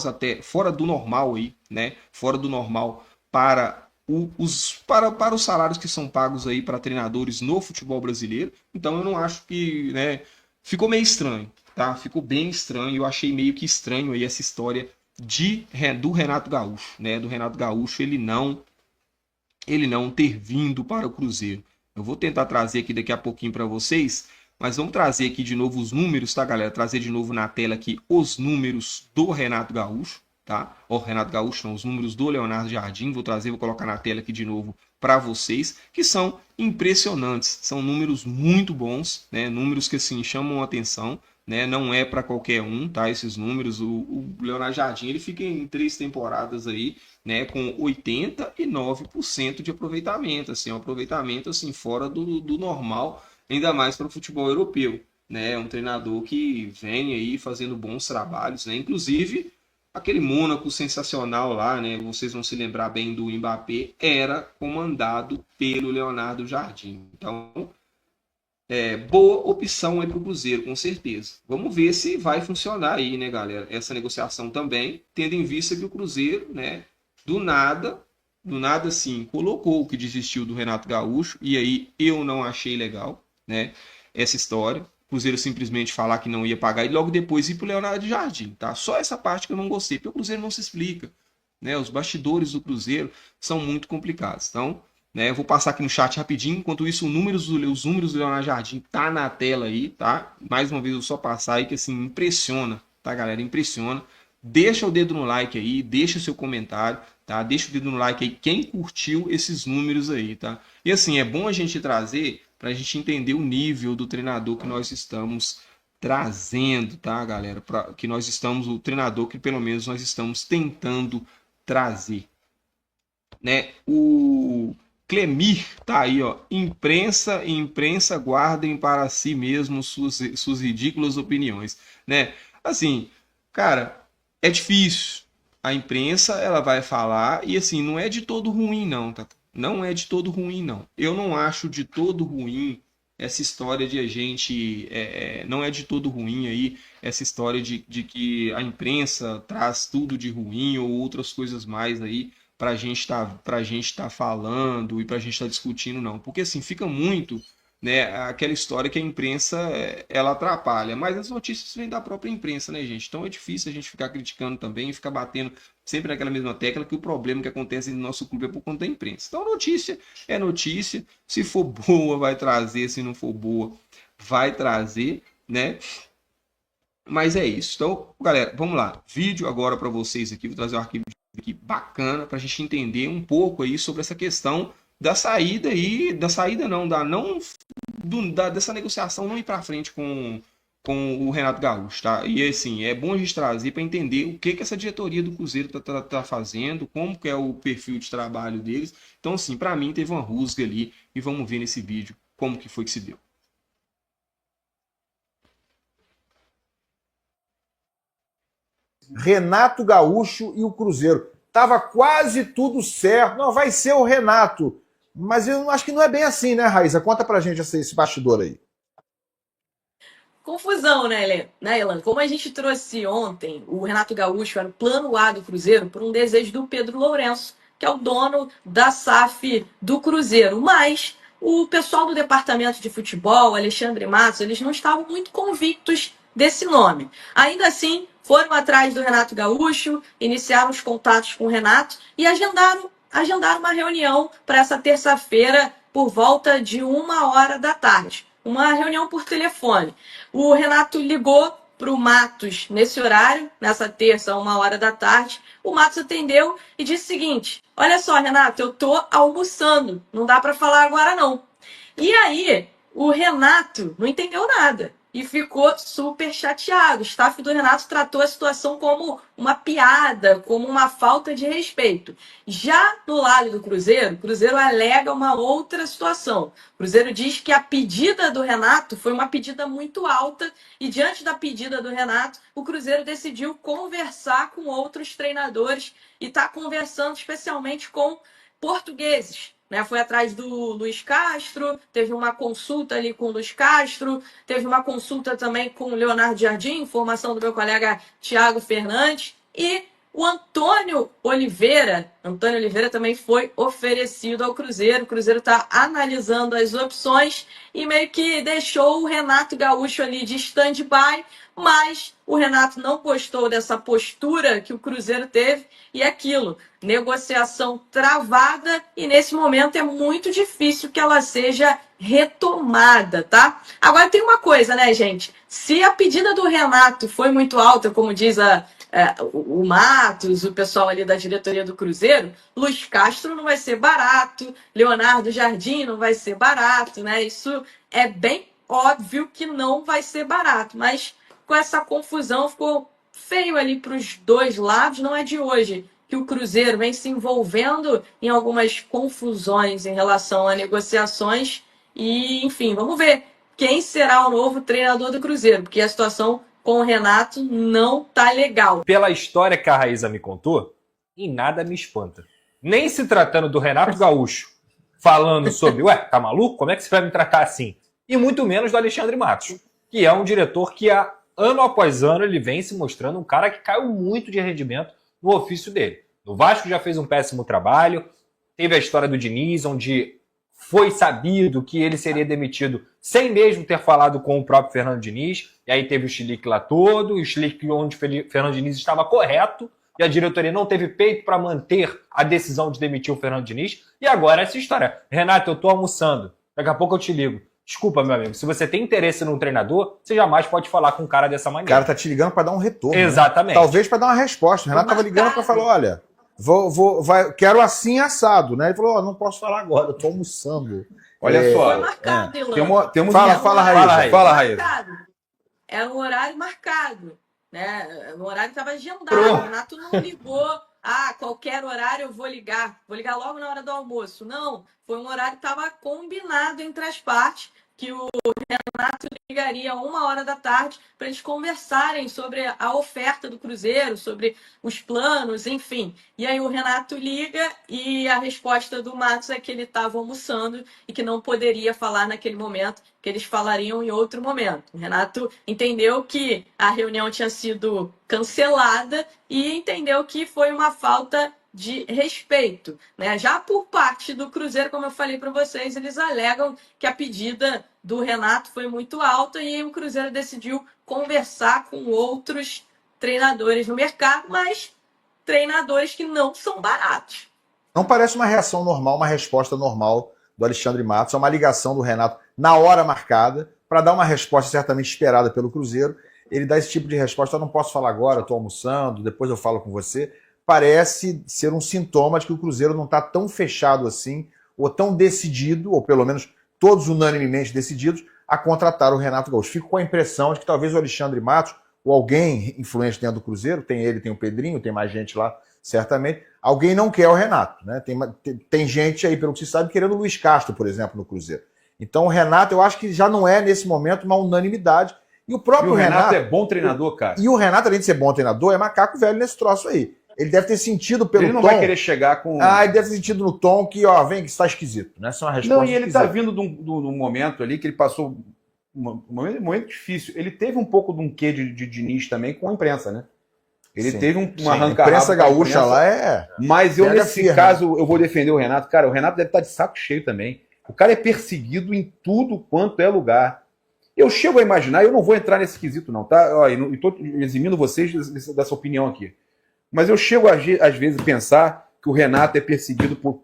do normal aí, né? Fora do normal para para os salários que são pagos aí para treinadores no futebol brasileiro. Então eu não acho que, né? Ficou meio estranho, tá? Ficou bem estranho. Eu achei meio que estranho aí essa história do Renato Gaúcho, né? Do Renato Gaúcho ele não ter vindo para o Cruzeiro. Eu vou tentar trazer aqui daqui a pouquinho para vocês Mas vamos trazer aqui de novo os números, tá, galera? Trazer de novo na tela aqui os números do Renato Gaúcho, tá? O Renato Gaúcho, não, os números do Leonardo Jardim. Vou trazer, vou colocar na tela aqui de novo para vocês, que são impressionantes. São números muito bons, né? Números que assim chamam a atenção, né? Não é para qualquer um, tá? Esses números. O Leonardo Jardim ele fica em 3 temporadas aí, né? Com 89% de aproveitamento, assim, um aproveitamento assim fora do normal, ainda mais para o futebol europeu, né? É um treinador que vem aí fazendo bons trabalhos, né? Inclusive aquele Mônaco sensacional lá, né? Vocês vão se lembrar bem do Mbappé, era comandado pelo Leonardo Jardim. Então, boa opção aí para o Cruzeiro, com certeza. Vamos ver se vai funcionar aí, né, galera? Essa negociação também, tendo em vista que o Cruzeiro, né, do nada, assim, colocou o que desistiu do Renato Gaúcho, e aí eu não achei legal, né, essa história. O Cruzeiro simplesmente falar que não ia pagar e logo depois ir para o Leonardo Jardim, tá? Só essa parte que eu não gostei, porque o Cruzeiro não se explica, né? Os bastidores do Cruzeiro são muito complicados. Então, né, eu vou passar aqui no chat rapidinho, enquanto isso os números do Leonardo Jardim tá na tela aí, tá? Mais uma vez eu só passar aí que assim impressiona, tá, galera? Impressiona. Deixa o dedo no like aí, deixa o seu comentário, tá? Deixa o dedo no like aí quem curtiu esses números aí, tá? E assim, é bom a gente trazer para a gente entender o nível do treinador que nós estamos trazendo, tá, galera? Que nós estamos, o treinador que pelo menos nós estamos tentando trazer, né? O Clemir tá aí, ó. Imprensa guardem para si mesmo suas ridículas opiniões, né? Assim, cara, é difícil. A imprensa, ela vai falar e assim, não é de todo ruim não, tá? Não é de todo ruim não. Eu não acho de todo ruim essa história de a gente, não é de todo ruim aí essa história de que a imprensa traz tudo de ruim ou outras coisas mais aí para a gente tá falando e para a gente estar discutindo, não. Porque assim, fica muito, né, aquela história que a imprensa ela atrapalha, mas as notícias vêm da própria imprensa, né, gente? Então é difícil a gente ficar criticando também e ficar batendo sempre naquela mesma tecla que o problema que acontece no nosso clube é por conta da imprensa. Então notícia é notícia, se for boa vai trazer, se não for boa vai trazer, né? Mas é isso. Então, galera, vamos lá. Vídeo agora para vocês aqui. Vou trazer um arquivo aqui bacana para a gente entender um pouco aí sobre essa questão da saída aí, da saída não, da não dessa negociação não ir para frente com o Renato Gaúcho, tá? E assim, é bom a gente trazer para entender o que essa diretoria do Cruzeiro tá fazendo, como que é o perfil de trabalho deles. Então, assim, para mim teve uma rusga ali e vamos ver nesse vídeo como que foi que se deu. Renato Gaúcho e o Cruzeiro. Tava quase tudo certo. Não, vai ser o Renato. Mas eu acho que não é bem assim, né, Raíssa? Conta pra gente esse bastidor aí. Confusão, né, Elan? Como a gente trouxe ontem, o Renato Gaúcho era o plano A do Cruzeiro por um desejo do Pedro Lourenço, que é o dono da SAF do Cruzeiro. Mas o pessoal do departamento de futebol, Alexandre Matos, eles não estavam muito convictos desse nome. Ainda assim, foram atrás do Renato Gaúcho, iniciaram os contatos com o Renato e agendaram uma reunião para essa terça-feira por volta de 1 hora da tarde. Uma reunião por telefone. O Renato ligou para o Matos nesse horário, nessa terça, 1 hora da tarde. O Matos atendeu e disse o seguinte: olha só, Renato, eu tô almoçando, não dá para falar agora não. E aí, o Renato não entendeu nada e ficou super chateado. O staff do Renato tratou a situação como uma piada, como uma falta de respeito. Já no lado do Cruzeiro, o Cruzeiro alega uma outra situação. O Cruzeiro diz que a pedida do Renato foi uma pedida muito alta e, diante da pedida do Renato, o Cruzeiro decidiu conversar com outros treinadores e está conversando especialmente com portugueses. Né, foi atrás do Luiz Castro, teve uma consulta ali com o Luiz Castro, teve uma consulta também com o Leonardo Jardim, informação do meu colega Thiago Fernandes, e O Antônio Oliveira também foi oferecido ao Cruzeiro. O Cruzeiro está analisando as opções e meio que deixou o Renato Gaúcho ali de stand-by, mas o Renato não gostou dessa postura que o Cruzeiro teve e aquilo, negociação travada e nesse momento é muito difícil que ela seja retomada, tá? Agora tem uma coisa, né, gente? Se a pedida do Renato foi muito alta, como diz o Matos, o pessoal ali da diretoria do Cruzeiro, Luiz Castro não vai ser barato, Leonardo Jardim não vai ser barato, né? Isso é bem óbvio que não vai ser barato, mas com essa confusão ficou feio ali para os dois lados, não é de hoje que o Cruzeiro vem se envolvendo em algumas confusões em relação a negociações e, enfim, vamos ver quem será o novo treinador do Cruzeiro, porque a situação com o Renato não tá legal. Pela história que a Raíza me contou, em nada me espanta. Nem se tratando do Renato Gaúcho, falando sobre, ué, tá maluco? Como é que você vai me tratar assim? E muito menos do Alexandre Matos, que é um diretor que ano após ano ele vem se mostrando um cara que caiu muito de rendimento no ofício dele. No Vasco já fez um péssimo trabalho, teve a história do Diniz, onde foi sabido que ele seria demitido sem mesmo ter falado com o próprio Fernando Diniz, e aí teve o chilique lá todo, o chilique onde o Fernando Diniz estava correto, e a diretoria não teve peito para manter a decisão de demitir o Fernando Diniz, e agora essa história. Renato, eu tô almoçando, daqui a pouco eu te ligo. Desculpa, meu amigo, se você tem interesse num treinador, você jamais pode falar com um cara dessa O maneira. cara tá te ligando para dar um retorno. Exatamente. Né? Talvez para dar uma resposta. O Renato tava ligando para falar, olha, quero assim assado, né? Ele falou, não posso falar agora, eu tô almoçando. Olha só. Foi marcado, Ilan. Fala, Raíza. Fala, Raíza. É um horário marcado, né? No horário estava agendado. Pronto. O Renato não ligou. Qualquer horário eu vou ligar. Vou ligar logo na hora do almoço. Não, foi um horário que estava combinado entre as partes, que o Renato ligaria 1h para eles conversarem sobre a oferta do Cruzeiro, sobre os planos, enfim. E aí o Renato liga e a resposta do Matos é que ele estava almoçando e que não poderia falar naquele momento, que eles falariam em outro momento. O Renato entendeu que a reunião tinha sido cancelada e entendeu que foi uma falta de respeito, né? Já por parte do Cruzeiro, como eu falei para vocês, eles alegam que a pedida do Renato foi muito alta e o Cruzeiro decidiu conversar com outros treinadores no mercado, mas treinadores que não são baratos. Não parece uma reação normal, uma resposta normal do Alexandre Matos, é uma ligação do Renato na hora marcada para dar uma resposta certamente esperada pelo Cruzeiro. Ele dá esse tipo de resposta, eu não posso falar agora, eu estou almoçando, depois eu falo com você. Parece ser um sintoma de que o Cruzeiro não está tão fechado assim, ou tão decidido, ou pelo menos todos unanimemente decididos, a contratar o Renato Gaúcho. Fico com a impressão de que talvez o Alexandre Matos, ou alguém influente dentro do Cruzeiro, tem ele, tem o Pedrinho, tem mais gente lá, certamente, alguém não quer o Renato. Né? Tem gente aí, pelo que se sabe, querendo o Luiz Castro, por exemplo, no Cruzeiro. Então o Renato, eu acho que já não é, nesse momento, uma unanimidade. E o próprio Renato é bom treinador, cara. E o Renato, além de ser bom treinador, é macaco velho nesse troço aí. Ele deve ter sentido pelo tom... Ele não vai querer chegar com... ele deve ter sentido no tom que, vem que está esquisito. Né? Essa é uma resposta Não, e ele esquisita. está vindo de um momento ali que ele passou um momento difícil. Ele teve um pouco de um quê de Diniz também com a imprensa, né? Ele teve um arranca-rabo. A imprensa gaúcha lá é... Mas eu, pega nesse firme. caso, eu vou defender o Renato. Cara, o Renato deve estar de saco cheio também. O cara é perseguido em tudo quanto é lugar. Eu chego a imaginar, eu não vou entrar nesse quesito não, tá? E estou eximindo vocês dessa opinião aqui. Mas eu chego, às vezes, a pensar que o Renato é perseguido por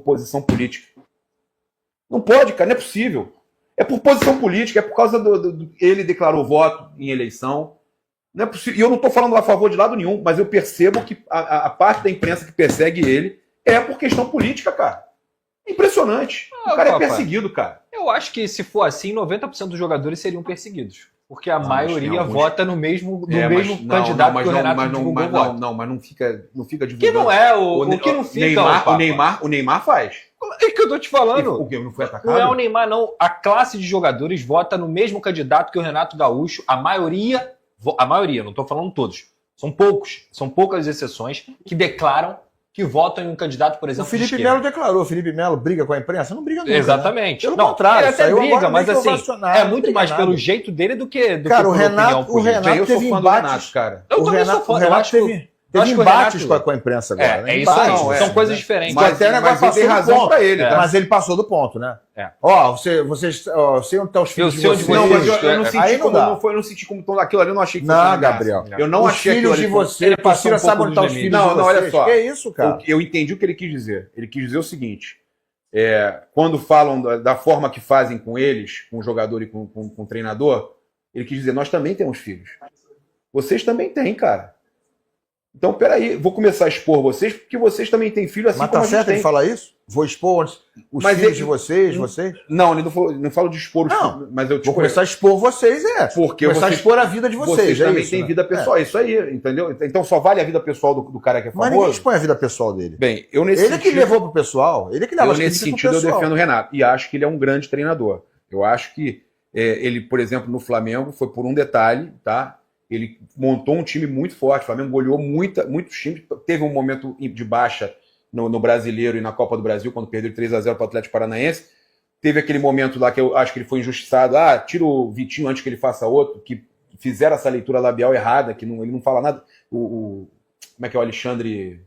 posição política. Não pode, cara, não é possível. É por posição política, é por causa ele declarou voto em eleição. Não é possível. E eu não estou falando a favor de lado nenhum, mas eu percebo que a parte da imprensa que persegue ele é por questão política, cara. Impressionante. O cara é perseguido, cara. Eu acho que se for assim, 90% dos jogadores seriam perseguidos. Porque a maioria vota no mesmo candidato que o Renato divulgou voto. Mas não fica divulgando. Que não é o que não fica. O Neymar faz. É que eu tô te falando. O que não foi atacado? Não é o Neymar, não. A classe de jogadores vota no mesmo candidato que o Renato Gaúcho. A maioria, não tô falando todos. São poucas exceções que declaram que votam em um candidato, por exemplo, O Felipe Melo declarou. O Felipe Melo briga com a imprensa? Não briga nunca. Exatamente. Né? Pelo contrário. Ele até briga, mas assim, é muito briga mais nada. pelo jeito dele do que Cara, por o Renato opinião política. teve Eu sou fã do embates. Renato, cara. Eu também sou fã. O Renato Teve acho que o embates Renato- com a imprensa agora. né? É isso aí. Embates, São né? coisas diferentes. Mas até o negócio mas eu dei passou do razão ponto. pra ele, tá? Mas ele passou do ponto, né? É. Ó, vocês sei onde estão os filhos Eu de sei onde vocês. Não, mas eu Isso, não é. senti Aí não como dá. não foi, eu não senti como aquilo ali, eu não achei que Não, fosse ameaça. Gabriel. Eu não Os achei filhos aquilo de ali. vocês, Ele a passou torcida um sabe pouco onde estão dos os limites. filhos Não, de não, vocês. olha só. Que é isso, cara? Eu entendi o que ele quis dizer. Ele quis dizer o seguinte: quando falam da forma que fazem com eles, com o jogador e com o treinador, ele quis dizer: nós também temos filhos. Vocês também têm, cara. Então, peraí, vou começar a expor vocês, porque vocês também têm filho, assim Mas como tá a gente certo tem. ele falar isso? Vou expor os Mas filhos ele- de vocês? Não, ele não falo de expor os Não, filhos, mas eu Vou começar a expor vocês, Porque começar vocês- a expor a vida de vocês, é também isso, têm né? vida pessoal, é isso aí, entendeu? Então só vale a vida pessoal do cara que é Mas ninguém famoso. expõe a vida pessoal dele. Bem, eu nesse Ele que sentido, levou pro pessoal, ele que leva eu as nesse críticas pro sentido eu pessoal. defendo o Renato e acho que ele é um grande treinador. Eu acho que ele, por exemplo, no Flamengo foi por um detalhe, tá? Ele montou um time muito forte. O Flamengo goleou muitos times. Teve um momento de baixa no Brasileiro e na Copa do Brasil, quando perdeu 3-0 para o Atlético Paranaense. Teve aquele momento lá que eu acho que ele foi injustiçado. Tira o Vitinho antes que ele faça outro, que fizeram essa leitura labial errada, que ele não fala nada. Como é que é o Alexandre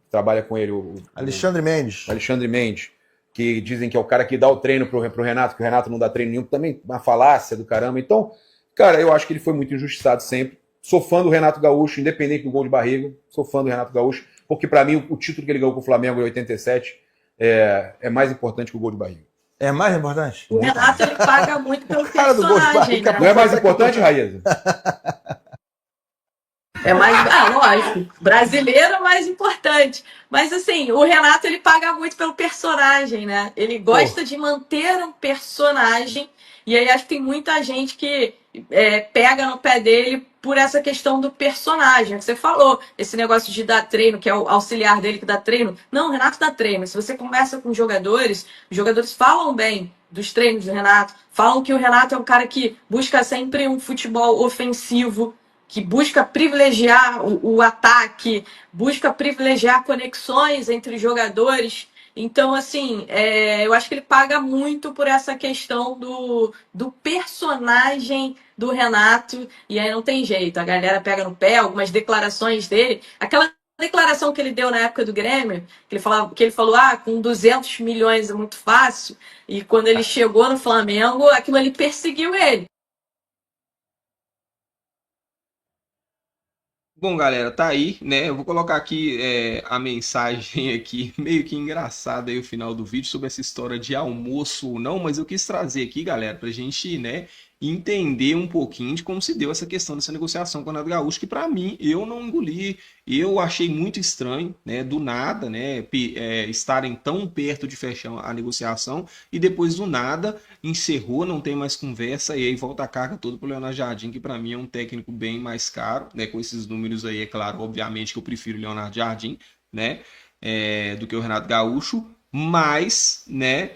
trabalha com ele? Alexandre Mendes. O Alexandre Mendes, que dizem que é o cara que dá o treino pro Renato, que o Renato não dá treino nenhum, também uma falácia do caramba. Então, cara, eu acho que ele foi muito injustiçado sempre. Sou fã do Renato Gaúcho, independente do gol de barriga. Sou fã do Renato Gaúcho, porque para mim o título que ele ganhou com o Flamengo em 87 é mais importante que o gol de barriga. É mais importante? O Renato ele paga muito pelo cara do gol de personagem, barriga, né? Não é mais importante, Raíza? É mais, lógico, brasileiro é mais importante. Mas assim, o Renato ele paga muito pelo personagem, né? Ele gosta de manter um personagem. E aí acho que tem muita gente que pega no pé dele por essa questão do personagem. Que você falou, esse negócio de dar treino, que é o auxiliar dele que dá treino. Não, o Renato dá treino. Se você conversa com os jogadores falam bem dos treinos do Renato, falam que o Renato é um cara que busca sempre um futebol ofensivo, que busca privilegiar o ataque, busca privilegiar conexões entre jogadores. Então, assim, eu acho que ele paga muito por essa questão do personagem do Renato, e aí não tem jeito, a galera pega no pé, algumas declarações dele, aquela declaração que ele deu na época do Grêmio, que ele falou, com 200 milhões é muito fácil, e quando ele chegou no Flamengo, aquilo ali perseguiu ele. Bom, galera, tá aí, né? Eu vou colocar aqui a mensagem aqui, meio que engraçada aí o final do vídeo sobre essa história de almoço ou não, mas eu quis trazer aqui, galera, pra gente, né, entender um pouquinho de como se deu essa questão dessa negociação com o Renato Gaúcho, que pra mim, eu não engoli, eu achei muito estranho, né, do nada, né, estarem tão perto de fechar a negociação e depois do nada encerrou, não tem mais conversa e aí volta a carga toda pro Leonardo Jardim, que pra mim é um técnico bem mais caro, né, com esses números aí, é claro, obviamente que eu prefiro o Leonardo Jardim, né, do que o Renato Gaúcho, mas, né,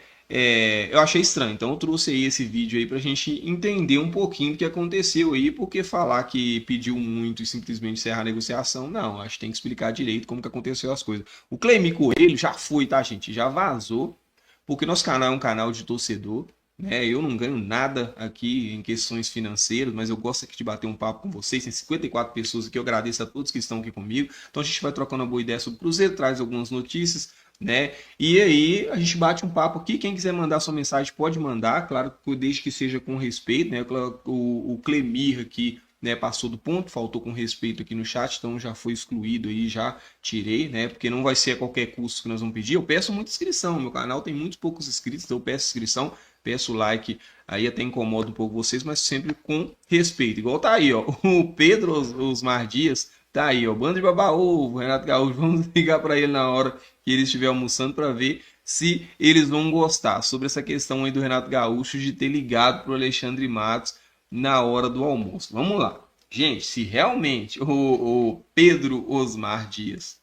eu achei estranho, então eu trouxe aí esse vídeo aí pra gente entender um pouquinho do que aconteceu aí, porque falar que pediu muito e simplesmente encerrar a negociação, não, acho que tem que explicar direito como que aconteceu as coisas. O Cleimir Coelho já foi, tá, gente? Já vazou, porque nosso canal é um canal de torcedor, né? Eu não ganho nada aqui em questões financeiras, mas eu gosto aqui de bater um papo com vocês, tem 54 pessoas aqui, eu agradeço a todos que estão aqui comigo, então a gente vai trocando uma boa ideia sobre o Cruzeiro, traz algumas notícias, né? E aí a gente bate um papo aqui. Quem quiser mandar sua mensagem pode mandar, claro, desde que seja com respeito, né? O Clemir aqui, né, passou do ponto, faltou com respeito aqui no chat, então já foi excluído aí, já tirei, né? Porque não vai ser a qualquer custo que nós vamos pedir. Eu peço muita inscrição, meu canal tem muito poucos inscritos, então eu peço inscrição, peço like, aí até incomoda um pouco vocês, mas sempre com respeito. Igual tá aí, ó, o Pedro Osmar Dias tá aí, ó, bando de baba-ovo, Renato Gaúcho, vamos ligar para ele na hora que ele estiver almoçando para ver se eles vão gostar sobre essa questão aí do Renato Gaúcho de ter ligado pro Alexandre Matos na hora do almoço. Vamos lá. Gente, se realmente o Pedro Osmar Dias,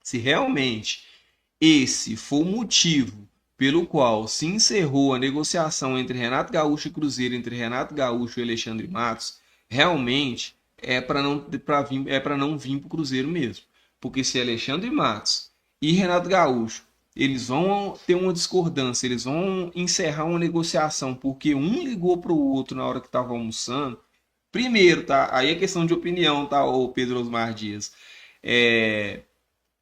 se realmente esse for o motivo pelo qual se encerrou a negociação entre Renato Gaúcho e Cruzeiro, entre Renato Gaúcho e Alexandre Matos, realmente é para não vir para o Cruzeiro mesmo. Porque se Alexandre Matos e Renato Gaúcho, eles vão ter uma discordância, eles vão encerrar uma negociação porque um ligou para o outro na hora que estava almoçando. Primeiro, tá? Aí é questão de opinião, tá, o Pedro Osmar Dias.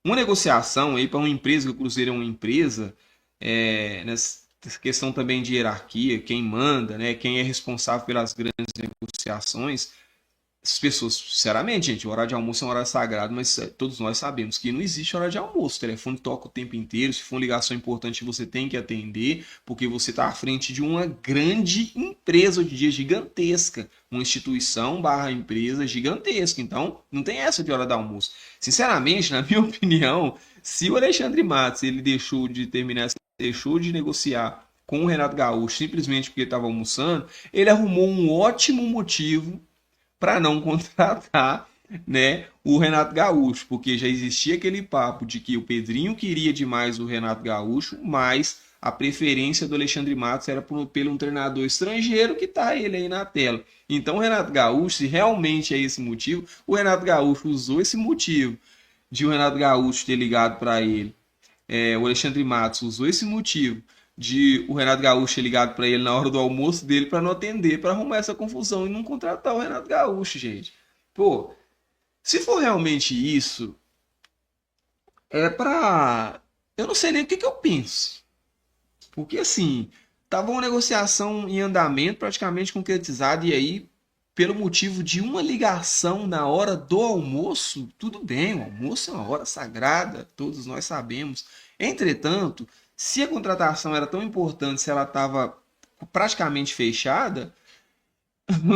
uma negociação aí para uma empresa, que o Cruzeiro é uma empresa, nessa questão também de hierarquia, quem manda, né, quem é responsável pelas grandes negociações, as pessoas, sinceramente, gente, o horário de almoço é um horário sagrado, mas todos nós sabemos que não existe horário de almoço. O telefone toca o tempo inteiro. Se for uma ligação importante, você tem que atender, porque você está à frente de uma grande empresa hoje em dia, gigantesca. Uma instituição barra empresa gigantesca. Então, não tem essa de hora de almoço. Sinceramente, na minha opinião, se o Alexandre Matos ele deixou de terminar, deixou de negociar com o Renato Gaúcho simplesmente porque ele estava almoçando, ele arrumou um ótimo motivo para não contratar, né, o Renato Gaúcho, porque já existia aquele papo de que o Pedrinho queria demais o Renato Gaúcho, mas a preferência do Alexandre Matos era pelo um treinador estrangeiro que tá ele aí na tela. Então o Renato Gaúcho, se realmente é esse motivo, o Renato Gaúcho usou esse motivo de o Renato Gaúcho ter ligado para ele. O Alexandre Matos usou esse motivo de o Renato Gaúcho ter ligado para ele na hora do almoço dele para não atender, para arrumar essa confusão e não contratar o Renato Gaúcho, gente. Pô, se for realmente isso, eu não sei nem o que eu penso. Porque assim, tava uma negociação em andamento, praticamente concretizada, e aí, pelo motivo de uma ligação na hora do almoço, tudo bem, o almoço é uma hora sagrada, todos nós sabemos. Entretanto, se a contratação era tão importante, se ela estava praticamente fechada,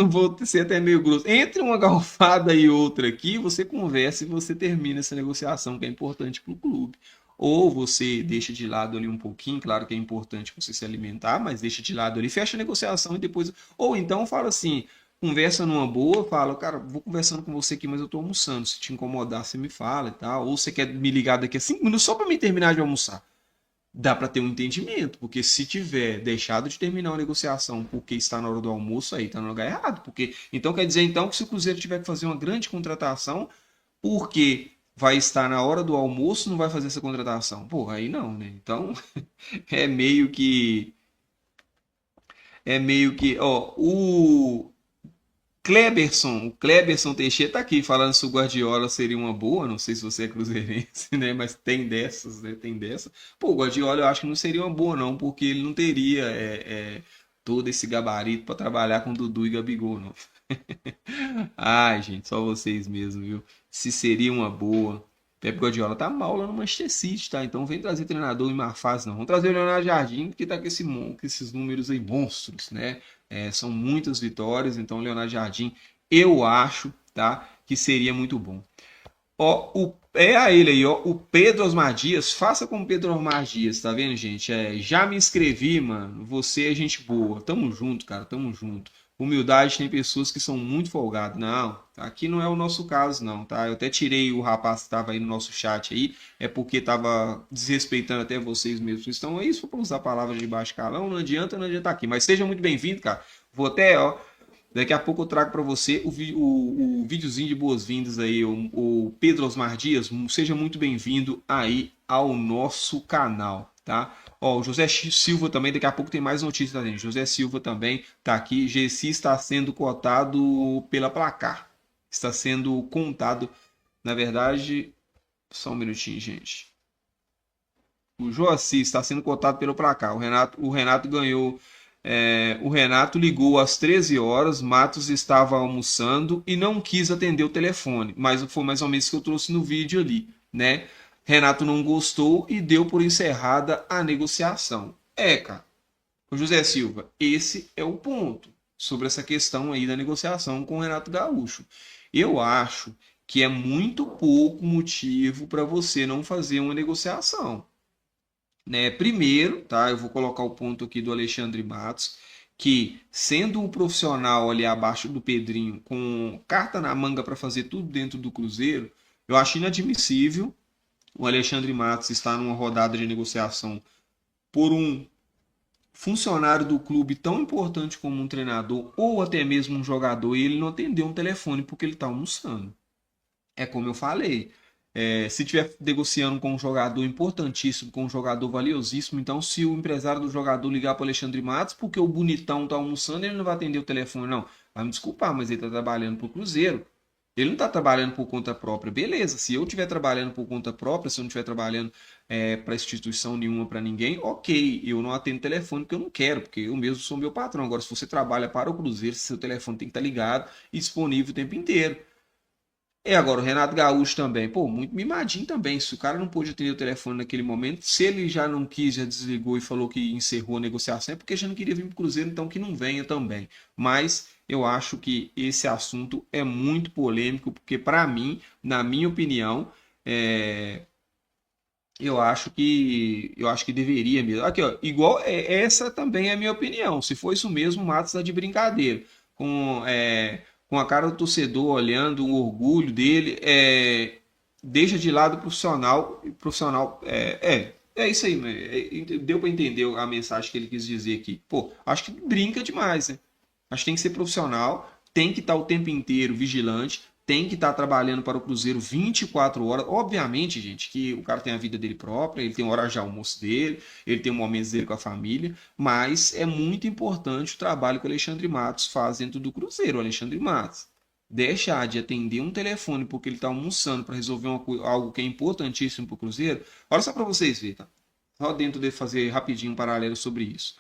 vou ser até meio grosso. Entre uma galfada e outra aqui, você conversa e você termina essa negociação que é importante para o clube. Ou você deixa de lado ali um pouquinho, claro que é importante você se alimentar, mas deixa de lado ali, fecha a negociação e depois. Ou então fala assim, conversa numa boa, fala, cara, vou conversando com você aqui, mas eu tô almoçando. Se te incomodar, você me fala e tal. Ou você quer me ligar daqui a 5 minutos só para me terminar de almoçar. Dá para ter um entendimento, porque se tiver deixado de terminar uma negociação porque está na hora do almoço, aí está no lugar errado. Porque então quer dizer então que se o Cruzeiro tiver que fazer uma grande contratação, porque vai estar na hora do almoço, não vai fazer essa contratação. Pô, aí não, né? Então é meio que ó, o Kleberson Teixeira tá aqui falando se o Guardiola seria uma boa, não sei se você é cruzeirense, né, mas tem dessas, né, tem dessa. Pô, o Guardiola eu acho que não seria uma boa não, porque ele não teria todo esse gabarito para trabalhar com Dudu e Gabigol, não. Ai, gente, só vocês mesmo, viu? Se seria uma boa. Pepe Guardiola tá mal lá no Manchester City, tá? Então vem trazer treinador em má fase, não. Vamos trazer o Leonardo Jardim, que tá com esses números aí monstros, né? São muitas vitórias, então o Leonardo Jardim, eu acho, tá? Que seria muito bom. Ó, a ele aí, ó, o Pedro Osmar Dias, faça como Pedro Osmar Dias, tá vendo, gente? Já me inscrevi, mano, você é gente boa, tamo junto, cara, tamo junto. Humildade, tem pessoas que são muito folgadas. Não, aqui não é o nosso caso, não, tá? Eu até tirei o rapaz que estava aí no nosso chat aí, é porque estava desrespeitando até vocês mesmos que estão aí. Se for para usar palavras de baixo calão, não adianta aqui. Mas seja muito bem-vindo, cara. Vou até, ó, daqui a pouco eu trago para você o videozinho de boas-vindas aí, o Pedro Osmar Dias. Seja muito bem-vindo aí ao nosso canal, tá? Ó, o José Silva também, daqui a pouco tem mais notícias, tá, gente? José Silva também tá aqui. Gessi está sendo cotado pela Placar. Está sendo contado, na verdade, só um minutinho, gente. O Joaci está sendo cotado pelo Placar. O Renato ganhou. O Renato ligou às 13 horas. Matos estava almoçando e não quis atender o telefone. Mas foi mais ou menos isso que eu trouxe no vídeo ali, né? Renato não gostou e deu por encerrada a negociação. Cara, o José Silva, esse é o ponto sobre essa questão aí da negociação com o Renato Gaúcho. Eu acho que é muito pouco motivo para você não fazer uma negociação, né? Primeiro, tá? Eu vou colocar o ponto aqui do Alexandre Matos, que sendo um profissional ali abaixo do Pedrinho, com carta na manga para fazer tudo dentro do Cruzeiro, eu acho inadmissível o Alexandre Matos está numa rodada de negociação por um funcionário do clube tão importante como um treinador ou até mesmo um jogador e ele não atendeu um telefone porque ele está almoçando. É como eu falei, se estiver negociando com um jogador importantíssimo, com um jogador valiosíssimo, então se o empresário do jogador ligar para o Alexandre Matos porque o bonitão está almoçando, ele não vai atender o telefone, não. Vai me desculpar, mas ele está trabalhando para o Cruzeiro. Ele não está trabalhando por conta própria. Beleza, se eu estiver trabalhando por conta própria, se eu não estiver trabalhando para instituição nenhuma, para ninguém, ok, eu não atendo telefone porque eu não quero, porque eu mesmo sou meu patrão. Agora, se você trabalha para o Cruzeiro, seu telefone tem que estar ligado e disponível o tempo inteiro. Agora o Renato Gaúcho também, pô, muito mimadinho também. Se o cara não pôde atender o telefone naquele momento, se ele já não quis, já desligou e falou que encerrou a negociação, é porque já não queria vir para o Cruzeiro, então que não venha também. Mas eu acho que esse assunto é muito polêmico, porque para mim, na minha opinião, eu acho que deveria mesmo. Aqui, ó, igual essa também é a minha opinião. Se for isso mesmo, o Matos está de brincadeira. Com a cara do torcedor olhando, o orgulho dele, deixa de lado o profissional. Profissional é isso aí, deu para entender a mensagem que ele quis dizer aqui. Pô, acho que brinca demais, né? Acho que tem que ser profissional, tem que estar o tempo inteiro vigilante, tem que estar trabalhando para o Cruzeiro 24 horas. Obviamente, gente, que o cara tem a vida dele própria, ele tem hora de almoço dele, ele tem momentos dele com a família, mas é muito importante o trabalho que o Alexandre Matos faz dentro do Cruzeiro. O Alexandre Matos deixar de atender um telefone porque ele está almoçando para resolver algo que é importantíssimo para o Cruzeiro. Olha só para vocês verem, tá? Só dentro de fazer rapidinho um paralelo sobre isso.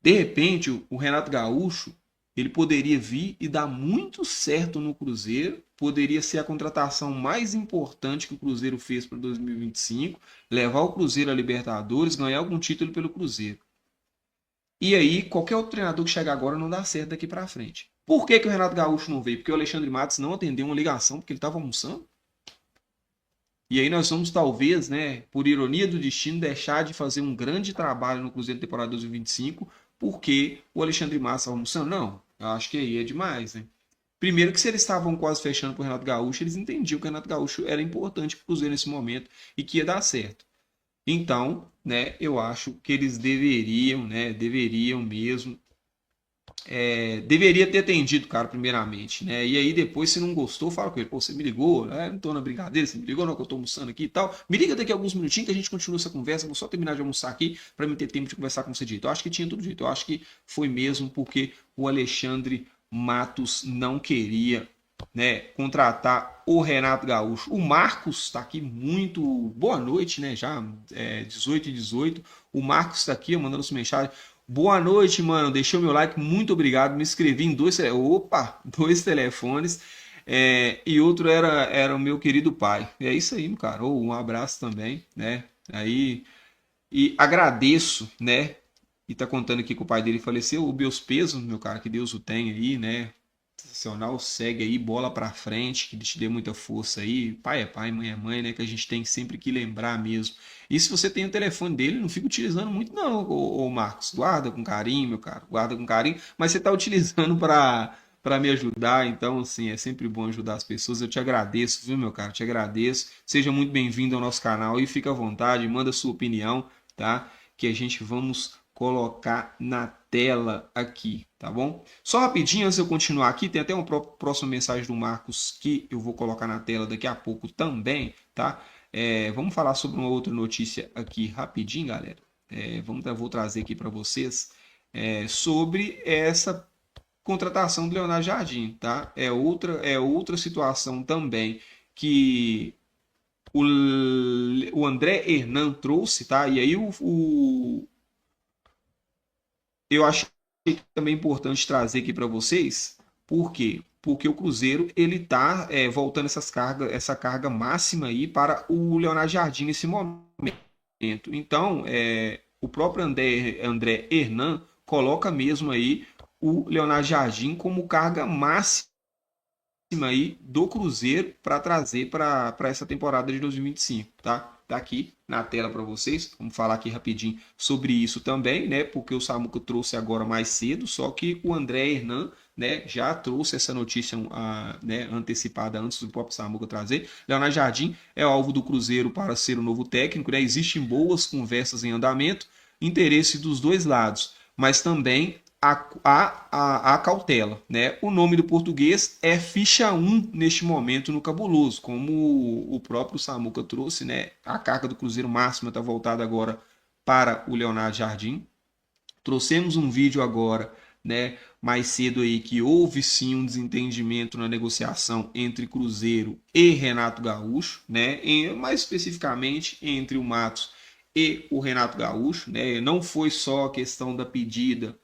De repente, o Renato Gaúcho, ele poderia vir e dar muito certo no Cruzeiro, poderia ser a contratação mais importante que o Cruzeiro fez para 2025, levar o Cruzeiro a Libertadores, ganhar algum título pelo Cruzeiro. E aí, qualquer outro treinador que chegar agora não dá certo daqui para frente. Por que o Renato Gaúcho não veio? Porque o Alexandre Matos não atendeu uma ligação porque ele estava almoçando? E aí nós vamos, talvez, né, por ironia do destino, deixar de fazer um grande trabalho no Cruzeiro temporada 2025 porque o Alexandre Matos estava almoçando? Não, eu acho que aí é demais, né? Primeiro que se eles estavam quase fechando para o Renato Gaúcho, eles entendiam que o Renato Gaúcho era importante para o Cruzeiro nesse momento e que ia dar certo. Então, né, eu acho que eles deveriam mesmo, deveria ter atendido o cara primeiramente, né? E aí depois, se não gostou, fala com ele, pô, você me ligou, não tô na brincadeira, você me ligou não, que eu tô almoçando aqui e tal. Me liga daqui a alguns minutinhos que a gente continua essa conversa, vou só terminar de almoçar aqui para me ter tempo de conversar com você dito. Eu acho que tinha tudo dito, eu acho que foi mesmo porque o Alexandre Matos não queria, né, contratar o Renato Gaúcho. O Marcos está aqui muito. Boa noite, né? Já 18h18. O Marcos está aqui mandando sua mensagem. Boa noite, mano. Deixei o meu like, muito obrigado. Me inscrevi em dois telefones. E outro era o meu querido pai. É isso aí, cara. Um abraço também, né? Aí, e agradeço, né? E tá contando aqui que o pai dele faleceu. O meus pesos, meu cara, que Deus o tenha aí, né? Sensacional, segue aí, bola pra frente, que te dê muita força aí. Pai é pai, mãe é mãe, né? Que a gente tem sempre que lembrar mesmo. E se você tem o telefone dele, não fica utilizando muito, não, ô Marcos. Guarda com carinho, meu cara, guarda com carinho. Mas você tá utilizando para me ajudar, então, assim, é sempre bom ajudar as pessoas. Eu te agradeço, viu, meu cara? Te agradeço. Seja muito bem-vindo ao nosso canal e fica à vontade, manda sua opinião, tá? Que a gente vamos colocar na tela aqui, tá bom? Só rapidinho, antes de eu continuar aqui, tem até uma próxima mensagem do Marcos que eu vou colocar na tela daqui a pouco também, tá? Vamos falar sobre uma outra notícia aqui rapidinho, galera. Vou trazer aqui para vocês sobre essa contratação do Leonardo Jardim, tá? É outra situação também que o André Hernan trouxe, tá? E aí eu achei também importante trazer aqui para vocês, por quê? Porque o Cruzeiro ele tá voltando essa carga máxima aí para o Leonardo Jardim nesse momento. Então, o próprio André Hernan coloca mesmo aí o Leonardo Jardim como carga máxima aí do Cruzeiro para trazer para essa temporada de 2025, tá? Tá aqui na tela para vocês. Vamos falar aqui rapidinho sobre isso também, né? Porque o Samuca trouxe agora mais cedo, só que o André Hernan, né, já trouxe essa notícia né, antecipada antes do próprio Samuca trazer. Leonardo Jardim é alvo do Cruzeiro para ser o novo técnico, né? Existem boas conversas em andamento, interesse dos dois lados, mas também a cautela, né? O nome do português é ficha 1 neste momento no Cabuloso, como o próprio Samuca trouxe, né? A carga do Cruzeiro máxima está voltada agora para o Leonardo Jardim. Trouxemos um vídeo agora né, mais cedo aí que houve sim um desentendimento na negociação entre Cruzeiro e Renato Gaúcho, né, mais especificamente entre o Matos e o Renato Gaúcho, né, não foi só a questão da pedida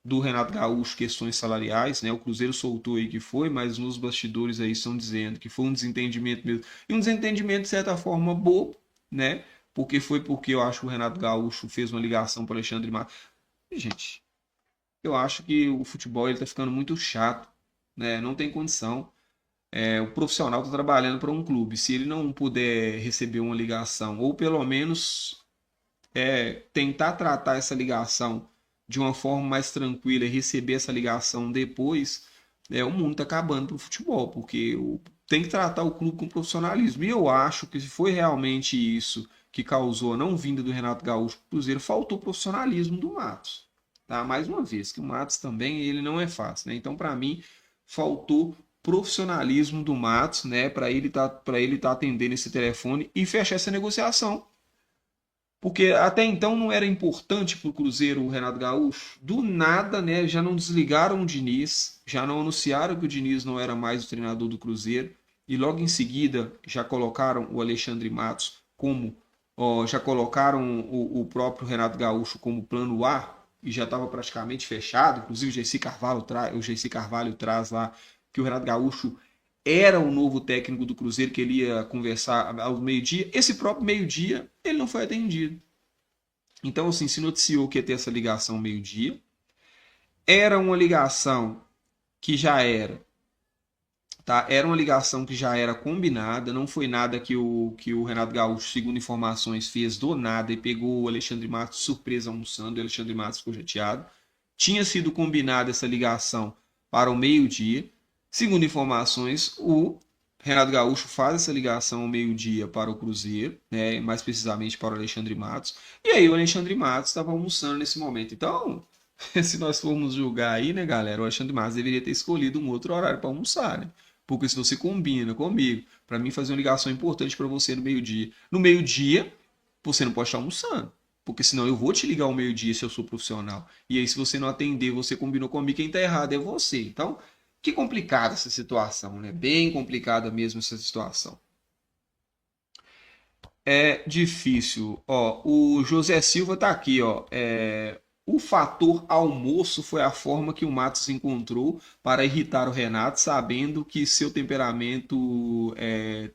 do Renato Gaúcho, questões salariais, né, o Cruzeiro soltou aí que foi, mas nos bastidores aí estão dizendo que foi um desentendimento mesmo, e um desentendimento de certa forma bobo, né, porque eu acho que o Renato Gaúcho fez uma ligação para o Alexandre Matos. Gente, eu acho que o futebol ele tá ficando muito chato, né? Não tem condição. O profissional está trabalhando para um clube. Se ele não puder receber uma ligação, ou pelo menos tentar tratar essa ligação de uma forma mais tranquila e receber essa ligação depois, o mundo está acabando para o futebol, porque tem que tratar o clube com profissionalismo. E eu acho que se foi realmente isso que causou a não vinda do Renato Gaúcho para o Cruzeiro, faltou profissionalismo do Matos. Tá? Mais uma vez, que o Matos também ele não é fácil, né? Então, para mim, faltou profissionalismo do Matos, né? Para ele tá atendendo esse telefone e fechar essa negociação. Porque até então não era importante para o Cruzeiro o Renato Gaúcho. Do nada, né? Já não desligaram o Diniz, já não anunciaram que o Diniz não era mais o treinador do Cruzeiro. E logo em seguida já colocaram o Alexandre Matos como. Já colocaram o próprio Renato Gaúcho como plano A e já estava praticamente fechado. Inclusive o Jaycy Carvalho traz lá que o Renato Gaúcho era o novo técnico do Cruzeiro, que ele ia conversar ao meio-dia. Esse próprio meio-dia ele não foi atendido. Então, assim, se noticiou que ia ter essa ligação ao meio-dia. Era uma ligação que já era. Tá? Era uma ligação que já era combinada, não foi nada que o Renato Gaúcho, segundo informações, fez do nada e pegou o Alexandre Matos surpresa almoçando, e o Alexandre Matos ficou chateado. Tinha sido combinada essa ligação para o meio-dia. Segundo informações, o Renato Gaúcho faz essa ligação ao meio-dia para o Cruzeiro, né, mais precisamente para o Alexandre Matos. E aí o Alexandre Matos estava almoçando nesse momento. Então, se nós formos julgar aí, né, galera, o Alexandre Matos deveria ter escolhido um outro horário para almoçar, né? Porque se você combina comigo, para mim fazer uma ligação importante para você no meio-dia. No meio-dia, você não pode estar almoçando. Porque senão eu vou te ligar ao meio-dia se eu sou profissional. E aí, se você não atender, você combinou comigo, quem está errado é você. Então, que complicada essa situação, né? Bem complicada mesmo essa situação. É difícil. Ó, o José Silva tá aqui, ó. O fator almoço foi a forma que o Matos encontrou para irritar o Renato, sabendo que seu temperamento